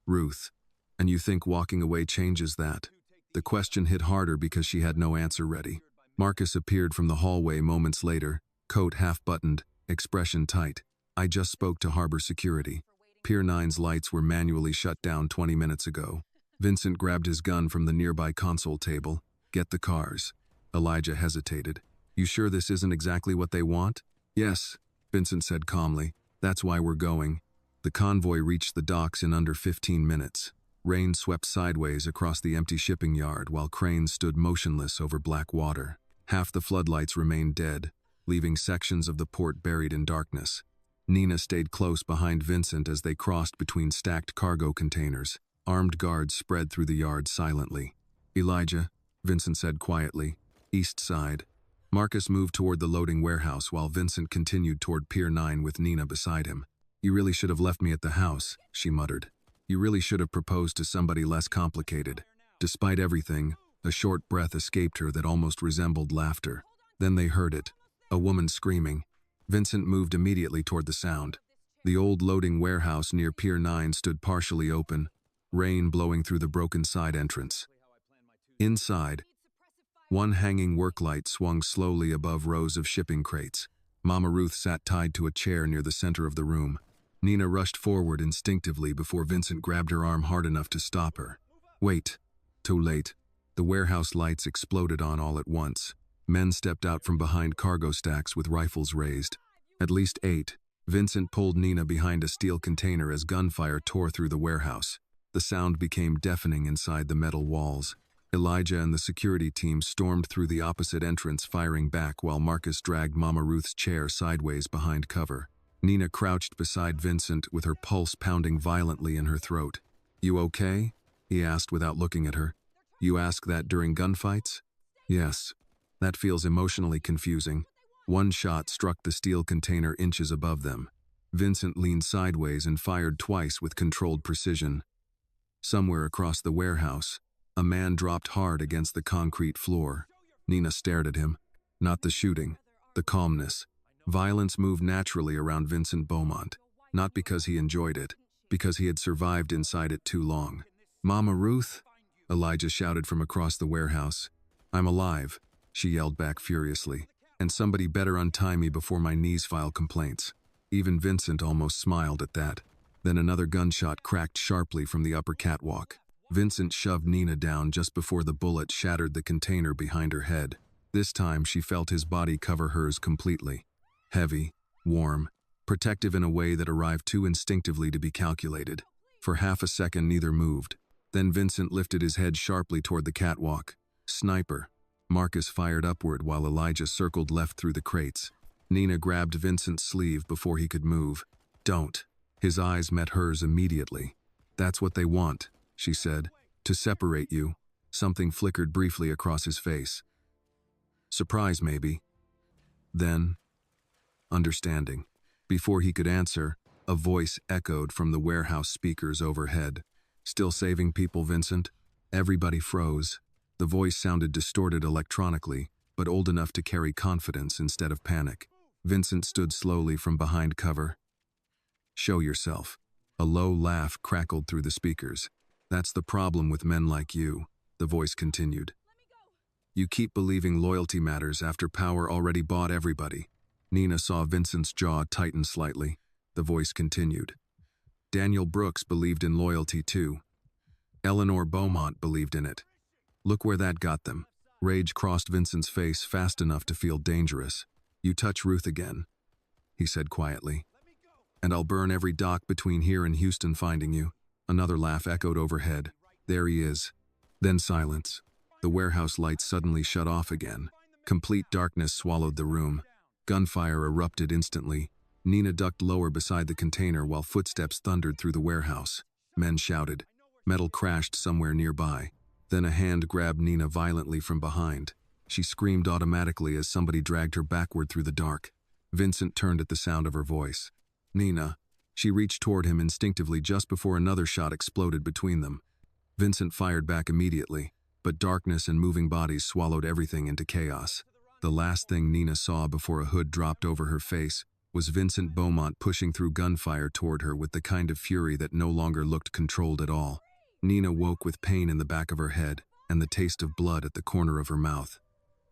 Ruth. And you think walking away changes that?" The question hit harder because she had no answer ready. Marcus appeared from the hallway moments later, coat half-buttoned, expression tight. "I just spoke to Harbor Security. Pier 9's lights were manually shut down 20 minutes ago." Vincent grabbed his gun from the nearby console table. "Get the cars." Elijah hesitated. "You sure this isn't exactly what they want?" "Yes," Vincent said calmly. "That's why we're going." The convoy reached the docks in under 15 minutes. Rain swept sideways across the empty shipping yard while cranes stood motionless over black water. Half the floodlights remained dead, leaving sections of the port buried in darkness. Nina stayed close behind Vincent as they crossed between stacked cargo containers. Armed guards spread through the yard silently. "Elijah," Vincent said quietly. "East side." Marcus moved toward the loading warehouse while Vincent continued toward Pier 9 with Nina beside him. "You really should have left me at the house," she muttered. "You really should have proposed to somebody less complicated." Despite everything, a short breath escaped her that almost resembled laughter. Then they heard it, a woman screaming. Vincent moved immediately toward the sound. The old loading warehouse near Pier 9 stood partially open, rain blowing through the broken side entrance. Inside, one hanging work light swung slowly above rows of shipping crates. Mama Ruth sat tied to a chair near the center of the room. Nina rushed forward instinctively before Vincent grabbed her arm hard enough to stop her. "Wait." Too late. The warehouse lights exploded on all at once. Men stepped out from behind cargo stacks with rifles raised. At least 8. Vincent pulled Nina behind a steel container as gunfire tore through the warehouse. The sound became deafening inside the metal walls. Elijah and the security team stormed through the opposite entrance, firing back while Marcus dragged Mama Ruth's chair sideways behind cover. Nina crouched beside Vincent with her pulse pounding violently in her throat. "You okay?" he asked without looking at her. "You ask that during gunfights?" "Yes." "That feels emotionally confusing." One shot struck the steel container inches above them. Vincent leaned sideways and fired twice with controlled precision. Somewhere across the warehouse, a man dropped hard against the concrete floor. Nina stared at him. Not the shooting, the calmness. Violence moved naturally around Vincent Beaumont, not because he enjoyed it, because he had survived inside it too long. "Mama Ruth?" Elijah shouted from across the warehouse. "I'm alive," she yelled back furiously. "And somebody better untie me before my knees file complaints." Even Vincent almost smiled at that. Then another gunshot cracked sharply from the upper catwalk. Vincent shoved Nina down just before the bullet shattered the container behind her head. This time she felt his body cover hers completely. Heavy, warm, protective in a way that arrived too instinctively to be calculated. For half a second, neither moved. Then Vincent lifted his head sharply toward the catwalk. Sniper. Marcus fired upward while Elijah circled left through the crates. Nina grabbed Vincent's sleeve before he could move. Don't. His eyes met hers immediately. That's what they want, she said. To separate you. Something flickered briefly across his face. Surprise, maybe. Then, understanding. Before he could answer, a voice echoed from the warehouse speakers overhead. Still saving people, Vincent? Everybody froze. The voice sounded distorted electronically, but old enough to carry confidence instead of panic. Vincent stood slowly from behind cover. Show yourself. A low laugh crackled through the speakers. That's the problem with men like you, the voice continued. You keep believing loyalty matters after power already bought everybody. Nina saw Vincent's jaw tighten slightly. The voice continued. Daniel Brooks believed in loyalty too. Eleanor Beaumont believed in it. Look where that got them. Rage crossed Vincent's face fast enough to feel dangerous. You touch Ruth again, he said quietly. And I'll burn every dock between here and Houston finding you. Another laugh echoed overhead. There he is. Then silence. The warehouse lights suddenly shut off again. Complete darkness swallowed the room. Gunfire erupted instantly. Nina ducked lower beside the container while footsteps thundered through the warehouse. Men shouted. Metal crashed somewhere nearby. Then a hand grabbed Nina violently from behind. She screamed automatically as somebody dragged her backward through the dark. Vincent turned at the sound of her voice. Nina. She reached toward him instinctively just before another shot exploded between them. Vincent fired back immediately, but darkness and moving bodies swallowed everything into chaos. The last thing Nina saw before a hood dropped over her face was Vincent Beaumont pushing through gunfire toward her with the kind of fury that no longer looked controlled at all. Nina woke with pain in the back of her head and the taste of blood at the corner of her mouth.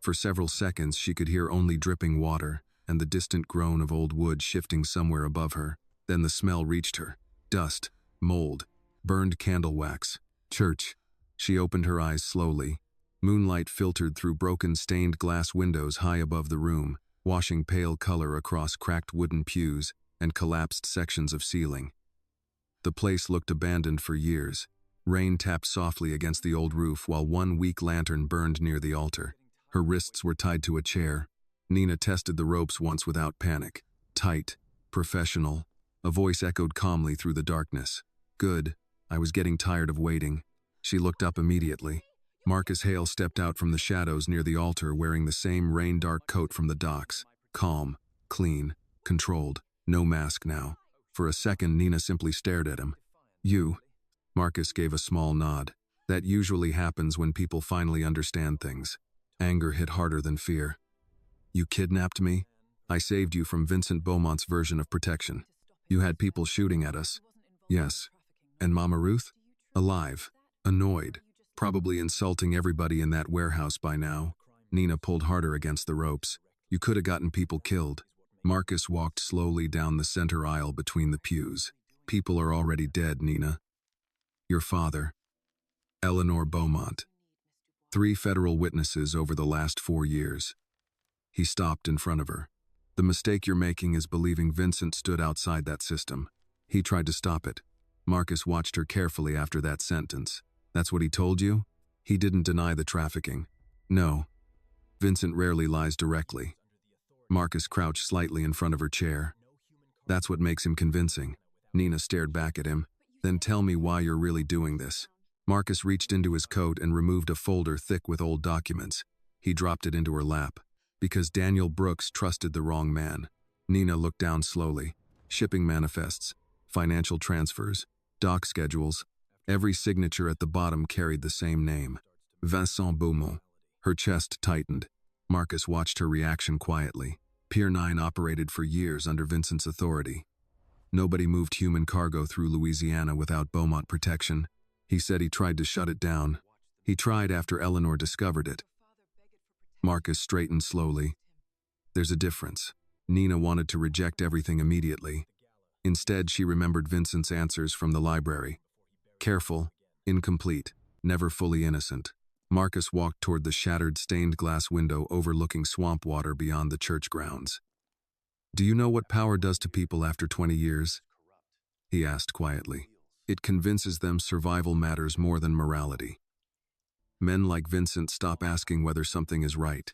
For several seconds she could hear only dripping water and the distant groan of old wood shifting somewhere above her. Then the smell reached her. Dust, mold, burned candle wax, church. She opened her eyes slowly. Moonlight filtered through broken stained glass windows high above the room, washing pale color across cracked wooden pews and collapsed sections of ceiling. The place looked abandoned for years. Rain tapped softly against the old roof while one weak lantern burned near the altar. Her wrists were tied to a chair. Nina tested the ropes once without panic. Tight, professional. A voice echoed calmly through the darkness. Good. I was getting tired of waiting. She looked up immediately. Marcus Hale stepped out from the shadows near the altar wearing the same rain-dark coat from the docks. Calm, clean, controlled. No mask now. For a second, Nina simply stared at him. You. Marcus gave a small nod. That usually happens when people finally understand things. Anger hit harder than fear. You kidnapped me? I saved you from Vincent Beaumont's version of protection. You had people shooting at us. Yes. And Mama Ruth? Alive. Annoyed. Probably insulting everybody in that warehouse by now. Nina pulled harder against the ropes. You could have gotten people killed. Marcus walked slowly down the center aisle between the pews. People are already dead, Nina. Your father. Eleanor Beaumont. 3 federal witnesses over the last 4 years. He stopped in front of her. The mistake you're making is believing Vincent stood outside that system. He tried to stop it. Marcus watched her carefully after that sentence. That's what he told you? He didn't deny the trafficking. No. Vincent rarely lies directly. Marcus crouched slightly in front of her chair. That's what makes him convincing. Nina stared back at him. Then tell me why you're really doing this. Marcus reached into his coat and removed a folder thick with old documents. He dropped it into her lap. Because Daniel Brooks trusted the wrong man. Nina looked down slowly. Shipping manifests, financial transfers, dock schedules. Every signature at the bottom carried the same name. Vincent Beaumont. Her chest tightened. Marcus watched her reaction quietly. Pier 9 operated for years under Vincent's authority. Nobody moved human cargo through Louisiana without Beaumont protection. He said he tried to shut it down. He tried after Eleanor discovered it. Marcus straightened slowly. There's a difference. Nina wanted to reject everything immediately. Instead, she remembered Vincent's answers from the library. Careful, incomplete, never fully innocent. Marcus walked toward the shattered stained glass window overlooking swamp water beyond the church grounds. Do you know what power does to people after 20 years? He asked quietly. It convinces them survival matters more than morality. Men like Vincent stop asking whether something is right.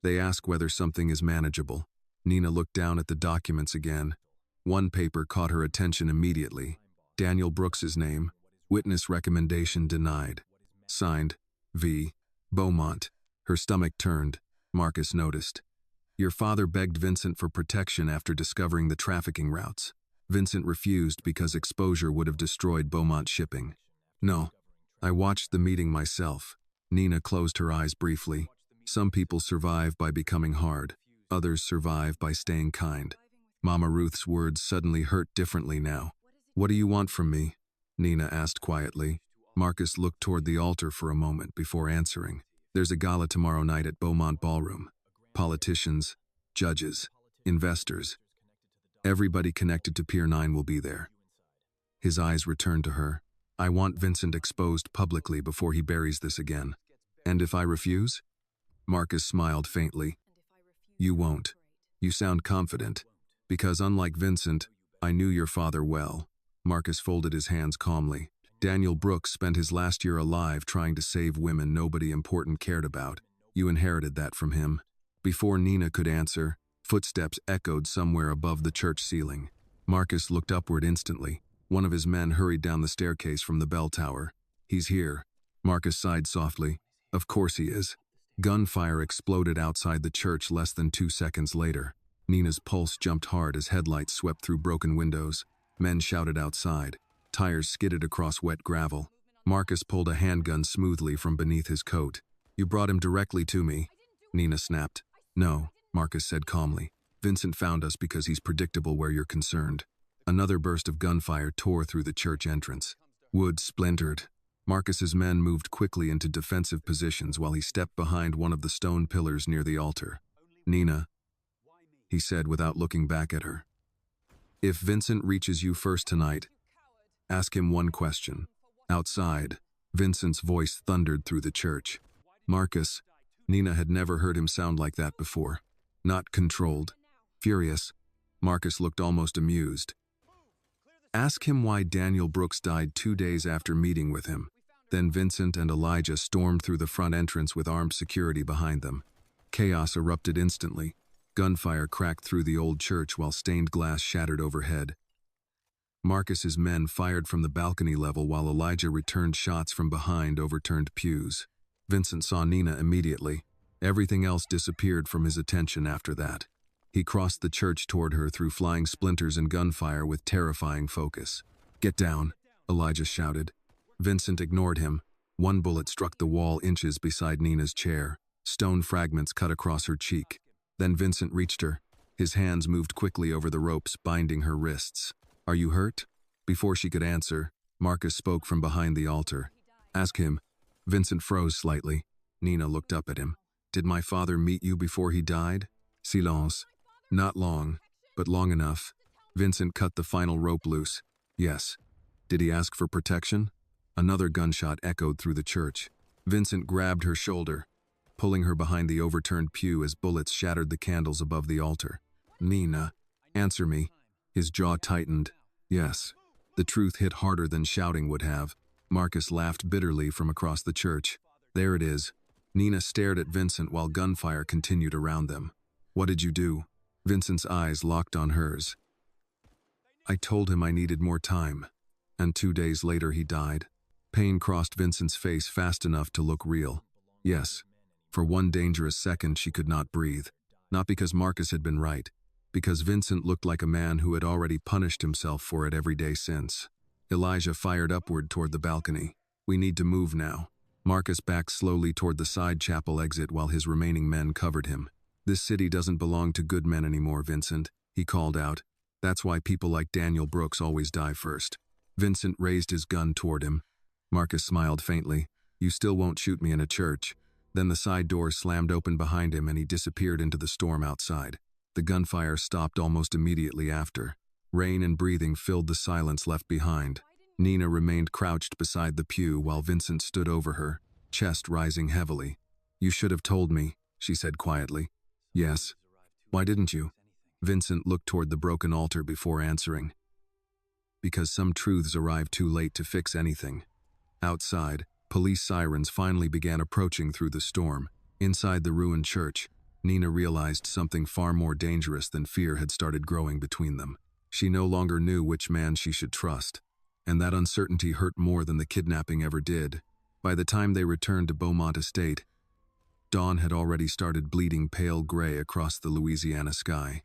They ask whether something is manageable. Nina looked down at the documents again. One paper caught her attention immediately. Daniel Brooks's name. Witness recommendation denied. Signed, V. Beaumont. Her stomach turned. Marcus noticed. Your father begged Vincent for protection after discovering the trafficking routes. Vincent refused because exposure would have destroyed Beaumont shipping. No. I watched the meeting myself. Nina closed her eyes briefly. Some people survive by becoming hard. Others survive by staying kind. Mama Ruth's words suddenly hurt differently now. What do you want from me? Nina asked quietly. Marcus looked toward the altar for a moment before answering. There's a gala tomorrow night at Beaumont Ballroom. Politicians, judges, investors. Everybody connected to Pier 9 will be there. His eyes returned to her. I want Vincent exposed publicly before he buries this again. And if I refuse? Marcus smiled faintly. You won't. You sound confident. Because unlike Vincent, I knew your father well. Marcus folded his hands calmly. Daniel Brooks spent his last year alive trying to save women nobody important cared about. You inherited that from him. Before Nina could answer, footsteps echoed somewhere above the church ceiling. Marcus looked upward instantly. One of his men hurried down the staircase from the bell tower. He's here. Marcus sighed softly. Of course he is. Gunfire exploded outside the church less than 2 seconds later. Nina's pulse jumped hard as headlights swept through broken windows. Men shouted outside. Tires skidded across wet gravel. Marcus pulled a handgun smoothly from beneath his coat. You brought him directly to me, Nina snapped. No, Marcus said calmly. Vincent found us because he's predictable where you're concerned. Another burst of gunfire tore through the church entrance. Wood splintered. Marcus's men moved quickly into defensive positions while he stepped behind one of the stone pillars near the altar. Nina, he said without looking back at her. If Vincent reaches you first tonight, ask him one question. Outside, Vincent's voice thundered through the church. Marcus, Nina had never heard him sound like that before. Not controlled. Furious. Marcus looked almost amused. Ask him why Daniel Brooks died 2 days after meeting with him. Then Vincent and Elijah stormed through the front entrance with armed security behind them. Chaos erupted instantly. Gunfire cracked through the old church while stained glass shattered overhead. Marcus's men fired from the balcony level while Elijah returned shots from behind overturned pews. Vincent saw Nina immediately. Everything else disappeared from his attention after that. He crossed the church toward her through flying splinters and gunfire with terrifying focus. Get down, Elijah shouted. Vincent ignored him. One bullet struck the wall inches beside Nina's chair. Stone fragments cut across her cheek. Then Vincent reached her. His hands moved quickly over the ropes, binding her wrists. Are you hurt? Before she could answer, Marcus spoke from behind the altar. Ask him. Vincent froze slightly. Nina looked up at him. Did my father meet you before he died? Silence. Not long, but long enough. Vincent cut the final rope loose. Yes. Did he ask for protection? Another gunshot echoed through the church. Vincent grabbed her shoulder, pulling her behind the overturned pew as bullets shattered the candles above the altar. Nina, answer me. His jaw tightened. Yes. The truth hit harder than shouting would have. Marcus laughed bitterly from across the church. There it is. Nina stared at Vincent while gunfire continued around them. What did you do? Vincent's eyes locked on hers. I told him I needed more time. And 2 days later he died. Pain crossed Vincent's face fast enough to look real. Yes. For one dangerous second she could not breathe. Not because Marcus had been right. Because Vincent looked like a man who had already punished himself for it every day since. Elijah fired upward toward the balcony. We need to move now. Marcus backed slowly toward the side chapel exit while his remaining men covered him. This city doesn't belong to good men anymore, Vincent, he called out. That's why people like Daniel Brooks always die first. Vincent raised his gun toward him. Marcus smiled faintly. You still won't shoot me in a church. Then the side door slammed open behind him and he disappeared into the storm outside. The gunfire stopped almost immediately after. Rain and breathing filled the silence left behind. Nina remained crouched beside the pew while Vincent stood over her, chest rising heavily. You should have told me, she said quietly. Yes. Why didn't you? Vincent looked toward the broken altar before answering. Because some truths arrive too late to fix anything. Outside, police sirens finally began approaching through the storm. Inside the ruined church, Nina realized something far more dangerous than fear had started growing between them. She no longer knew which man she should trust, and that uncertainty hurt more than the kidnapping ever did. By the time they returned to Beaumont Estate, dawn had already started bleeding pale gray across the Louisiana sky.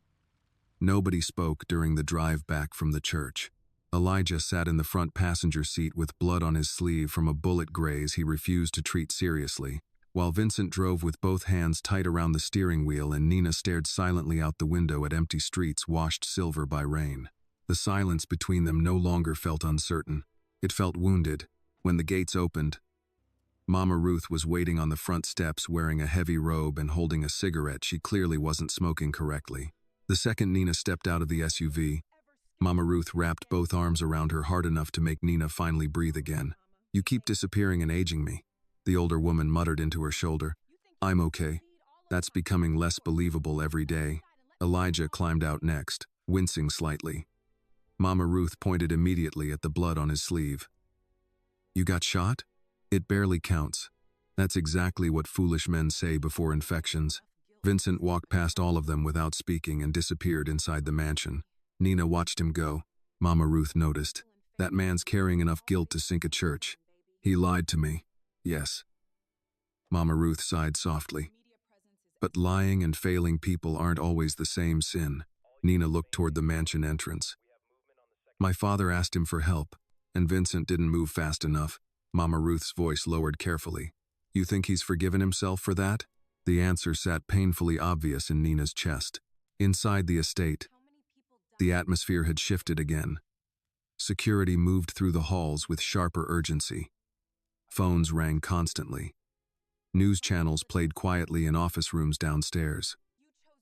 Nobody spoke during the drive back from the church. Elijah sat in the front passenger seat with blood on his sleeve from a bullet graze he refused to treat seriously, while Vincent drove with both hands tight around the steering wheel and Nina stared silently out the window at empty streets washed silver by rain. The silence between them no longer felt uncertain. It felt wounded. When the gates opened, Mama Ruth was waiting on the front steps wearing a heavy robe and holding a cigarette she clearly wasn't smoking correctly. The second Nina stepped out of the SUV, Mama Ruth wrapped both arms around her hard enough to make Nina finally breathe again. "You keep disappearing and aging me," the older woman muttered into her shoulder. "I'm okay. That's becoming less believable every day." Elijah climbed out next, wincing slightly. Mama Ruth pointed immediately at the blood on his sleeve. "You got shot? It barely counts. That's exactly what foolish men say before infections." Vincent walked past all of them without speaking and disappeared inside the mansion. Nina watched him go. Mama Ruth noticed. "That man's carrying enough guilt to sink a church. He lied to me." "Yes." Mama Ruth sighed softly. "But lying and failing people aren't always the same sin." Nina looked toward the mansion entrance. "My father asked him for help, and Vincent didn't move fast enough." Mama Ruth's voice lowered carefully. "You think he's forgiven himself for that?" The answer sat painfully obvious in Nina's chest. Inside the estate, the atmosphere had shifted again. Security moved through the halls with sharper urgency. Phones rang constantly. News channels played quietly in office rooms downstairs.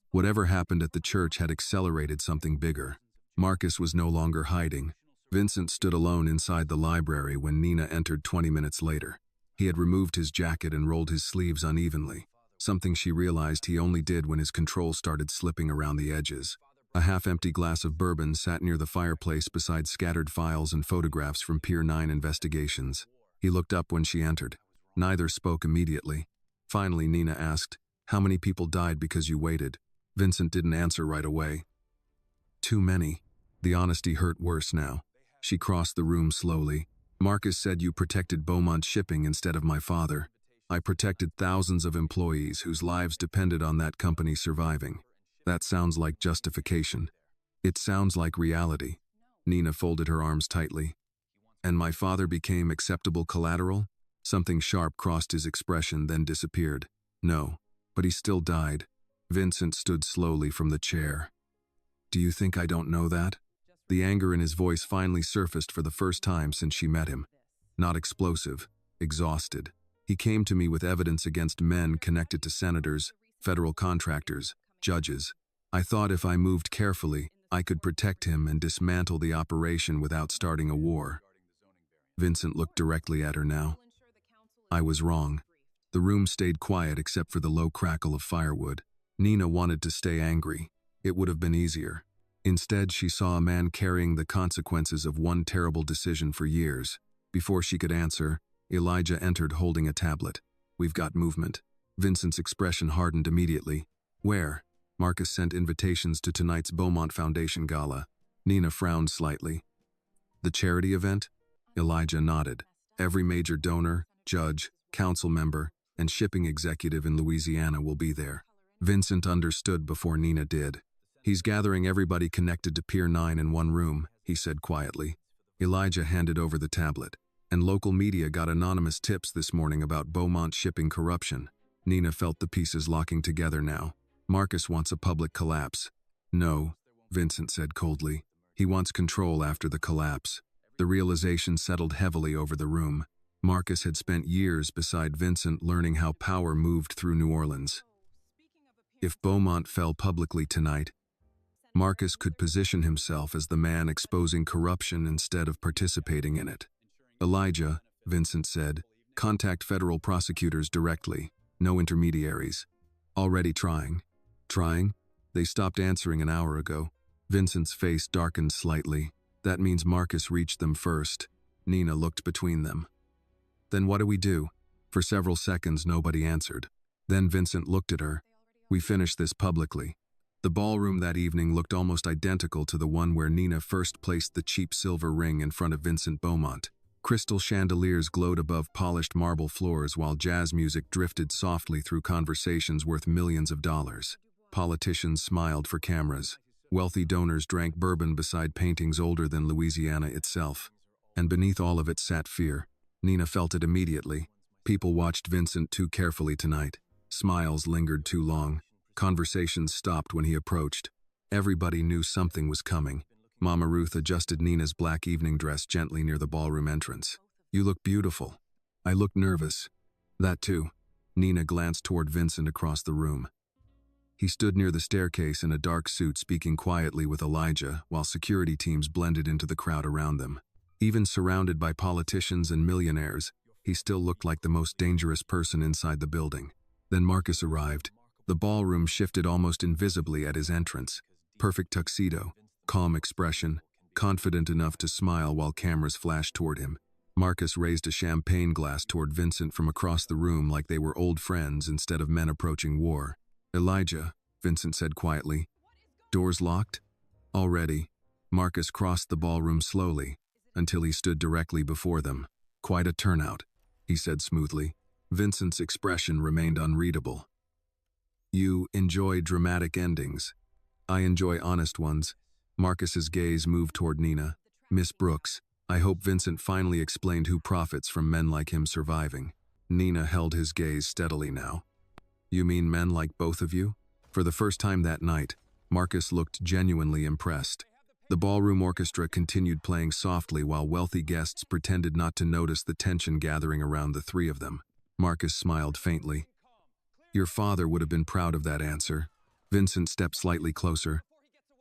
Whatever happened at the church had accelerated something bigger. Marcus was no longer hiding. Vincent stood alone inside the library when Nina entered 20 minutes later. He had removed his jacket and rolled his sleeves unevenly, something she realized he only did when his control started slipping around the edges. A half-empty glass of bourbon sat near the fireplace beside scattered files and photographs from Pier 9 investigations. He looked up when she entered. Neither spoke immediately. Finally, Nina asked, "How many people died because you waited?" Vincent didn't answer right away. "Too many." The honesty hurt worse now. She crossed the room slowly. "Marcus said you protected Beaumont Shipping instead of my father. I protected thousands of employees whose lives depended on that company surviving. That sounds like justification. It sounds like reality." Nina folded her arms tightly. "And my father became acceptable collateral?" Something sharp crossed his expression, then disappeared. "No, but he still died." Vincent stood slowly from the chair. "Do you think I don't know that?" The anger in his voice finally surfaced for the first time since she met him. Not explosive, exhausted. "He came to me with evidence against men connected to senators, federal contractors, judges. I thought if I moved carefully, I could protect him and dismantle the operation without starting a war." Vincent looked directly at her now. "I was wrong." The room stayed quiet except for the low crackle of firewood. Nina wanted to stay angry. It would have been easier. Instead, she saw a man carrying the consequences of one terrible decision for years. Before she could answer, Elijah entered holding a tablet. "We've got movement." Vincent's expression hardened immediately. "Where?" Marcus sent invitations to tonight's Beaumont Foundation Gala. Nina frowned slightly. "The charity event?" Elijah nodded. "Every major donor, judge, council member, and shipping executive in Louisiana will be there." Vincent understood before Nina did. "He's gathering everybody connected to Pier 9 in one room," he said quietly. Elijah handed over the tablet. "And local media got anonymous tips this morning about Beaumont Shipping corruption." Nina felt the pieces locking together now. "Marcus wants a public collapse." "No," Vincent said coldly. "He wants control after the collapse." The realization settled heavily over the room. Marcus had spent years beside Vincent learning how power moved through New Orleans. If Beaumont fell publicly tonight, Marcus could position himself as the man exposing corruption instead of participating in it. "Elijah," Vincent said, "contact federal prosecutors directly. No intermediaries." "Already trying." "Trying?" They stopped answering an hour ago. Vincent's face darkened slightly. That means Marcus reached them first. Nina looked between them. Then what do we do? For several seconds, nobody answered. Then Vincent looked at her. We finished this publicly. The ballroom that evening looked almost identical to the one where Nina first placed the cheap silver ring in front of Vincent Beaumont. Crystal chandeliers glowed above polished marble floors while jazz music drifted softly through conversations worth millions of dollars. Politicians smiled for cameras. Wealthy donors drank bourbon beside paintings older than Louisiana itself. And beneath all of it sat fear. Nina felt it immediately. People watched Vincent too carefully tonight. Smiles lingered too long. Conversations stopped when he approached. Everybody knew something was coming. Mama Ruth adjusted Nina's black evening dress gently near the ballroom entrance. You look beautiful. I looked nervous. That too. Nina glanced toward Vincent across the room. He stood near the staircase in a dark suit speaking quietly with Elijah while security teams blended into the crowd around them. Even surrounded by politicians and millionaires, he still looked like the most dangerous person inside the building. Then Marcus arrived. The ballroom shifted almost invisibly at his entrance. Perfect tuxedo, calm expression, confident enough to smile while cameras flashed toward him. Marcus raised a champagne glass toward Vincent from across the room like they were old friends instead of men approaching war. Elijah, Vincent said quietly. Doors locked? Already. Marcus crossed the ballroom slowly until he stood directly before them. Quite a turnout, he said smoothly. Vincent's expression remained unreadable. You enjoy dramatic endings. I enjoy honest ones. Marcus's gaze moved toward Nina. Miss Brooks, I hope Vincent finally explained who profits from men like him surviving. Nina held his gaze steadily now. You mean men like both of you? For the first time that night, Marcus looked genuinely impressed. The ballroom orchestra continued playing softly while wealthy guests pretended not to notice the tension gathering around the three of them. Marcus smiled faintly. Your father would have been proud of that answer. Vincent stepped slightly closer.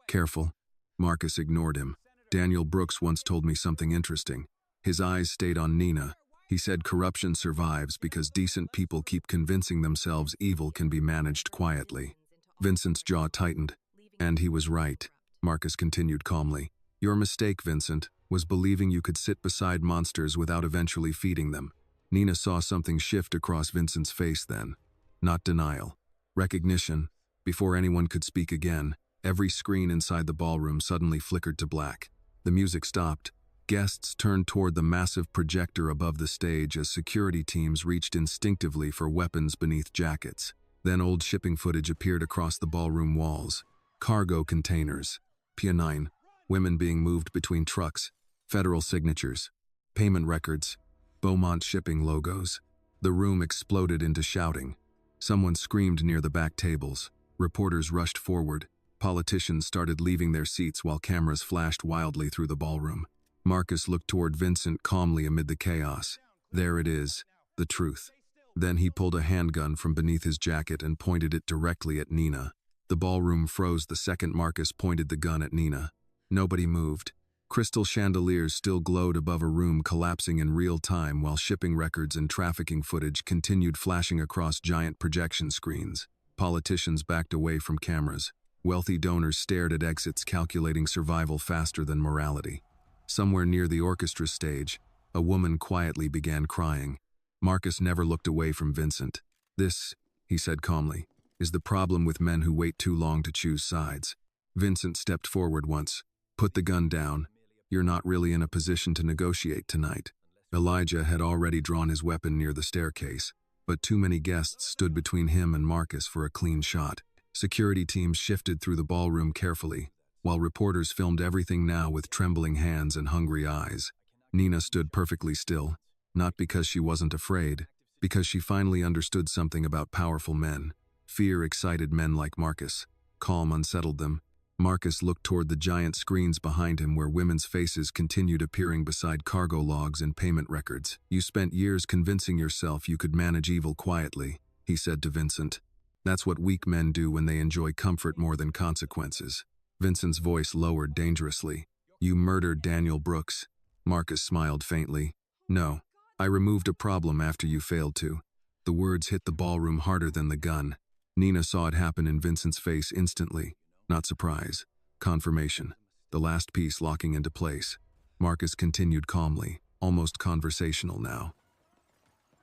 Careful. Marcus ignored him. Daniel Brooks once told me something interesting. His eyes stayed on Nina. He said corruption survives because decent people keep convincing themselves evil can be managed quietly. Vincent's jaw tightened. And he was right, Marcus continued calmly. Your mistake, Vincent, was believing you could sit beside monsters without eventually feeding them. Nina saw something shift across Vincent's face then. Not denial. Recognition. Before anyone could speak again, every screen inside the ballroom suddenly flickered to black. The music stopped. Guests turned toward the massive projector above the stage as security teams reached instinctively for weapons beneath jackets. Then old shipping footage appeared across the ballroom walls. Cargo containers. P9. Women being moved between trucks. Federal signatures. Payment records. Beaumont shipping logos. The room exploded into shouting. Someone screamed near the back tables. Reporters rushed forward. Politicians started leaving their seats while cameras flashed wildly through the ballroom. Marcus looked toward Vincent calmly amid the chaos. There it is, the truth. Then he pulled a handgun from beneath his jacket and pointed it directly at Nina. The ballroom froze the second Marcus pointed the gun at Nina. Nobody moved. Crystal chandeliers still glowed above a room collapsing in real time while shipping records and trafficking footage continued flashing across giant projection screens. Politicians backed away from cameras. Wealthy donors stared at exits calculating survival faster than morality. Somewhere near the orchestra stage, a woman quietly began crying. Marcus never looked away from Vincent. This, he said calmly, is the problem with men who wait too long to choose sides. Vincent stepped forward once. Put the gun down. You're not really in a position to negotiate tonight. Elijah had already drawn his weapon near the staircase, but too many guests stood between him and Marcus for a clean shot. Security teams shifted through the ballroom carefully, while reporters filmed everything now with trembling hands and hungry eyes. Nina stood perfectly still, not because she wasn't afraid, because she finally understood something about powerful men. Fear excited men like Marcus. Calm unsettled them. Marcus looked toward the giant screens behind him where women's faces continued appearing beside cargo logs and payment records. You spent years convincing yourself you could manage evil quietly, he said to Vincent. That's what weak men do when they enjoy comfort more than consequences. Vincent's voice lowered dangerously. You murdered Daniel Brooks. Marcus smiled faintly. No, I removed a problem after you failed to. The words hit the ballroom harder than the gun. Nina saw it happen in Vincent's face instantly. Not surprise. Confirmation. The last piece locking into place. Marcus continued calmly, almost conversational now.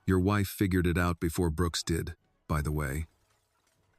Your wife figured it out before Brooks did, by the way.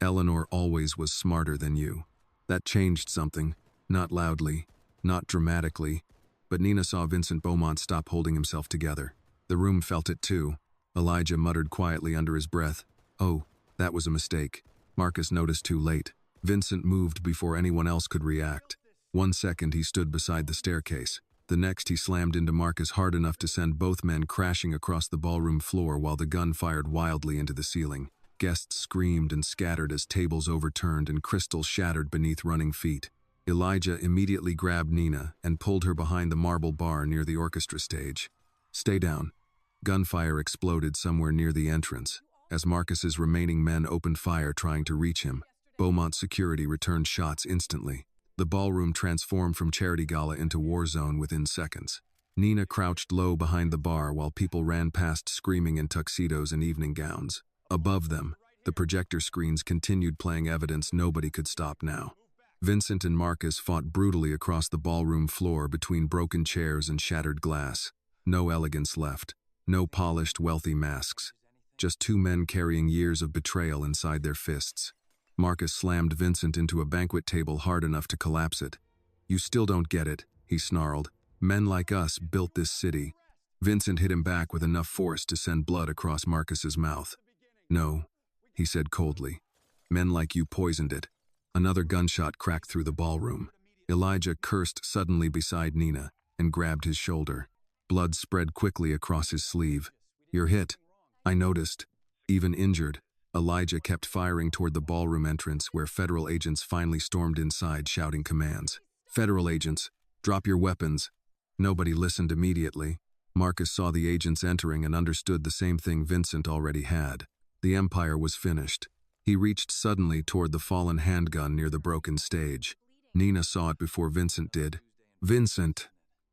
Eleanor always was smarter than you. That changed something. Not loudly, not dramatically, but Nina saw Vincent Beaumont stop holding himself together. The room felt it too. Elijah muttered quietly under his breath, "Oh, that was a mistake." Marcus noticed too late. Vincent moved before anyone else could react. 1 second he stood beside the staircase. The next he slammed into Marcus hard enough to send both men crashing across the ballroom floor while the gun fired wildly into the ceiling. Guests screamed and scattered as tables overturned and crystal shattered beneath running feet. Elijah immediately grabbed Nina and pulled her behind the marble bar near the orchestra stage. "Stay down." Gunfire exploded somewhere near the entrance. As Marcus's remaining men opened fire trying to reach him, Beaumont security returned shots instantly. The ballroom transformed from charity gala into war zone within seconds. Nina crouched low behind the bar while people ran past screaming in tuxedos and evening gowns. Above them, the projector screens continued playing evidence nobody could stop now. Vincent and Marcus fought brutally across the ballroom floor between broken chairs and shattered glass. No elegance left. No polished, wealthy masks. Just two men carrying years of betrayal inside their fists. Marcus slammed Vincent into a banquet table hard enough to collapse it. "You still don't get it," he snarled. "Men like us built this city." Vincent hit him back with enough force to send blood across Marcus's mouth. "No," he said coldly. "Men like you poisoned it." Another gunshot cracked through the ballroom. Elijah cursed suddenly beside Nina and grabbed his shoulder. Blood spread quickly across his sleeve. "You're hit." "I noticed." Even injured, Elijah kept firing toward the ballroom entrance where federal agents finally stormed inside shouting commands. "Federal agents, drop your weapons." Nobody listened immediately. Marcus saw the agents entering and understood the same thing Vincent already had. The empire was finished. He reached suddenly toward the fallen handgun near the broken stage. Nina saw it before Vincent did. "Vincent!"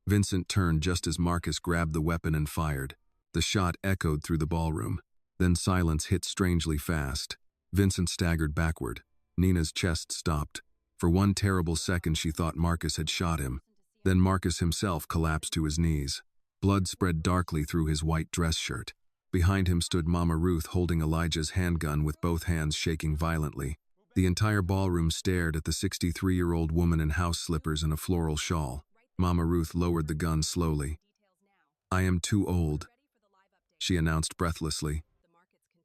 Vincent turned just as Marcus grabbed the weapon and fired. The shot echoed through the ballroom. Then silence hit strangely fast. Vincent staggered backward. Nina's chest stopped. For one terrible second she thought Marcus had shot him. Then Marcus himself collapsed to his knees. Blood spread darkly through his white dress shirt. Behind him stood Mama Ruth holding Elijah's handgun with both hands shaking violently. The entire ballroom stared at the 63-year-old woman in house slippers and a floral shawl. Mama Ruth lowered the gun slowly. "I am too old," she announced breathlessly,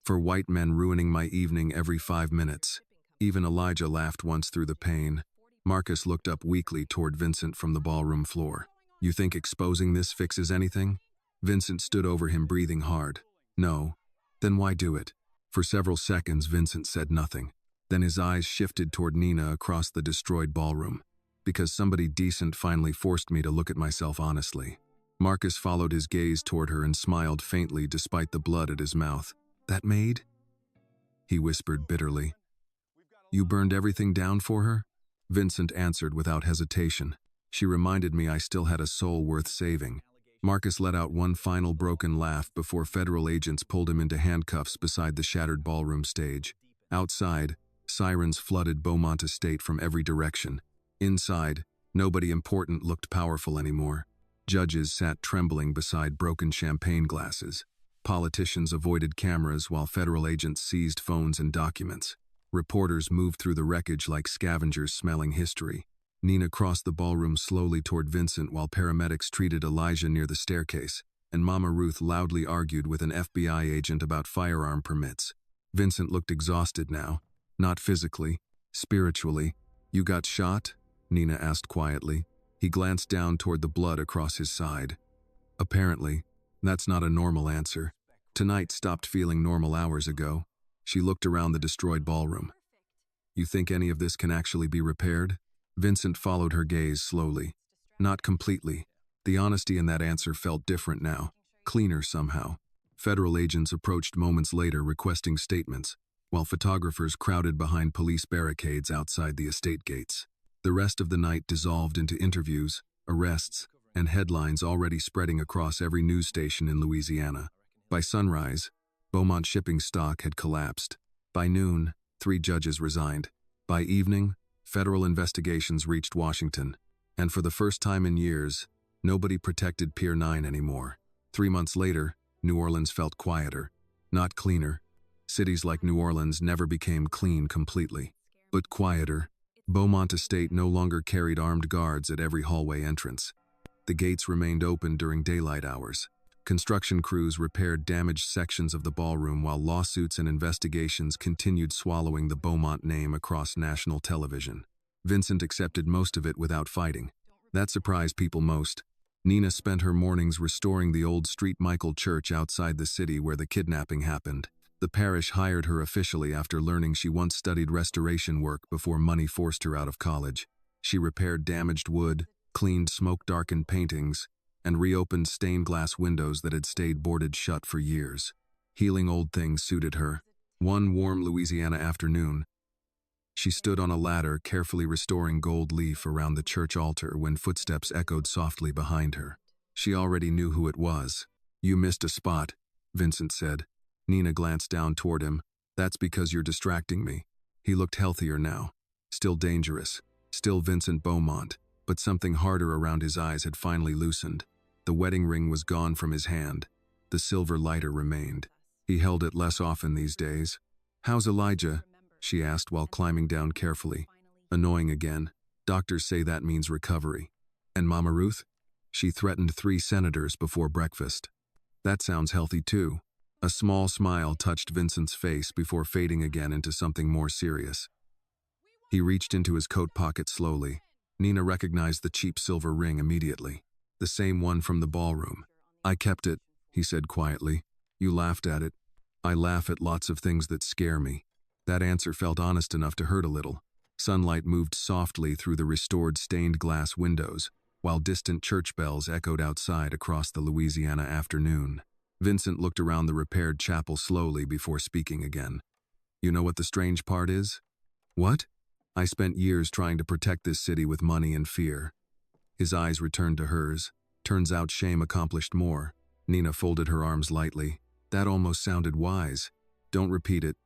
"for white men ruining my evening every 5 minutes." Even Elijah laughed once through the pain. Marcus looked up weakly toward Vincent from the ballroom floor. "You think exposing this fixes anything?" Vincent stood over him breathing hard. "No." "Then why do it?" For several seconds Vincent said nothing. Then his eyes shifted toward Nina across the destroyed ballroom. "Because somebody decent finally forced me to look at myself honestly." Marcus followed his gaze toward her and smiled faintly despite the blood at his mouth. "That maid?" he whispered bitterly. "You burned everything down for her?" Vincent answered without hesitation. "She reminded me I still had a soul worth saving." Marcus let out one final broken laugh before federal agents pulled him into handcuffs beside the shattered ballroom stage. Outside, sirens flooded Beaumont Estate from every direction. Inside, nobody important looked powerful anymore. Judges sat trembling beside broken champagne glasses. Politicians avoided cameras while federal agents seized phones and documents. Reporters moved through the wreckage like scavengers smelling history. Nina crossed the ballroom slowly toward Vincent while paramedics treated Elijah near the staircase, and Mama Ruth loudly argued with an FBI agent about firearm permits. Vincent looked exhausted now, not physically, spiritually. "You got shot?" Nina asked quietly. He glanced down toward the blood across his side. "Apparently, that's not a normal answer. Tonight stopped feeling normal hours ago." She looked around the destroyed ballroom. "You think any of this can actually be repaired?" Vincent followed her gaze slowly. "Not completely." The honesty in that answer felt different now, cleaner somehow. Federal agents approached moments later requesting statements, while photographers crowded behind police barricades outside the estate gates. The rest of the night dissolved into interviews, arrests, and headlines already spreading across every news station in Louisiana. By sunrise, Beaumont shipping stock had collapsed. By noon, 3 judges resigned. By evening, Federal investigations reached Washington, and for the first time in years, nobody protected Pier 9 anymore. 3 months later, New Orleans felt quieter, not cleaner. Cities like New Orleans never became clean completely, but quieter. Beaumont Estate no longer carried armed guards at every hallway entrance. The gates remained open during daylight hours. Construction crews repaired damaged sections of the ballroom while lawsuits and investigations continued swallowing the Beaumont name across national television. Vincent accepted most of it without fighting. That surprised people most. Nina spent her mornings restoring the old St. Michael Church outside the city where the kidnapping happened. The parish hired her officially after learning she once studied restoration work before money forced her out of college. She repaired damaged wood, cleaned smoke-darkened paintings, and reopened stained glass windows that had stayed boarded shut for years. Healing old things suited her. One warm Louisiana afternoon, she stood on a ladder carefully restoring gold leaf around the church altar when footsteps echoed softly behind her. She already knew who it was. "You missed a spot," Vincent said. Nina glanced down toward him. "That's because you're distracting me." He looked healthier now. Still dangerous. Still Vincent Beaumont, but something harder around his eyes had finally loosened. The wedding ring was gone from his hand. The silver lighter remained. He held it less often these days. "How's Elijah?" she asked while climbing down carefully. "Annoying again. Doctors say that means recovery." "And Mama Ruth?" She threatened 3 senators before breakfast. "That sounds healthy too." A small smile touched Vincent's face before fading again into something more serious. He reached into his coat pocket slowly. Nina recognized the cheap silver ring immediately. The same one from the ballroom. "I kept it," he said quietly. "You laughed at it." "I laugh at lots of things that scare me." That answer felt honest enough to hurt a little. Sunlight moved softly through the restored stained glass windows, while distant church bells echoed outside across the Louisiana afternoon. Vincent looked around the repaired chapel slowly before speaking again. "You know what the strange part is?" "What?" "I spent years trying to protect this city with money and fear." His eyes returned to hers. "Turns out shame accomplished more." Nina folded her arms lightly. "That almost sounded wise." "Don't repeat it.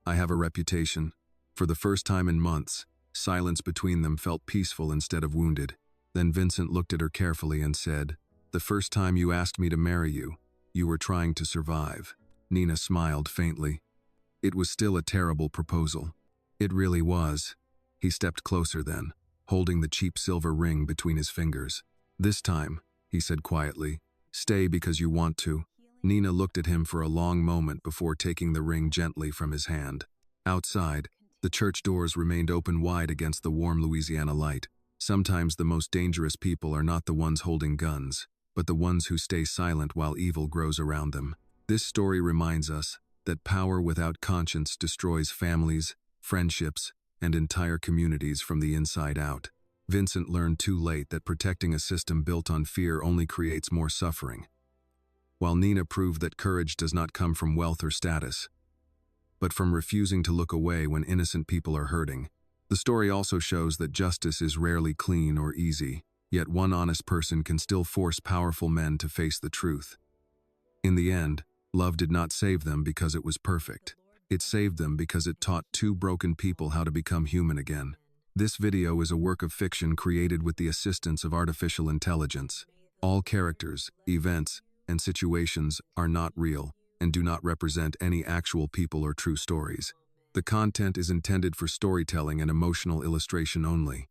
I have a reputation." For the first time in months, silence between them felt peaceful instead of wounded. Then Vincent looked at her carefully and said, "The first time you asked me to marry you, you were trying to survive." Nina smiled faintly. It was still a terrible proposal. It really was. He stepped closer then, holding the cheap silver ring between his fingers. "This time," he said quietly, "stay because you want to." Nina looked at him for a long moment before taking the ring gently from his hand. Outside, the church doors remained open wide against the warm Louisiana light. Sometimes the most dangerous people are not the ones holding guns, but the ones who stay silent while evil grows around them. This story reminds us that power without conscience destroys families, friendships, and entire communities from the inside out. Vincent learned too late that protecting a system built on fear only creates more suffering, while Nina proved that courage does not come from wealth or status, but from refusing to look away when innocent people are hurting. The story also shows that justice is rarely clean or easy, yet one honest person can still force powerful men to face the truth. In the end, love did not save them because it was perfect. It saved them because it taught 2 broken people how to become human again. This video is a work of fiction created with the assistance of artificial intelligence. All characters, events, and situations are not real and do not represent any actual people or true stories. The content is intended for storytelling and emotional illustration only.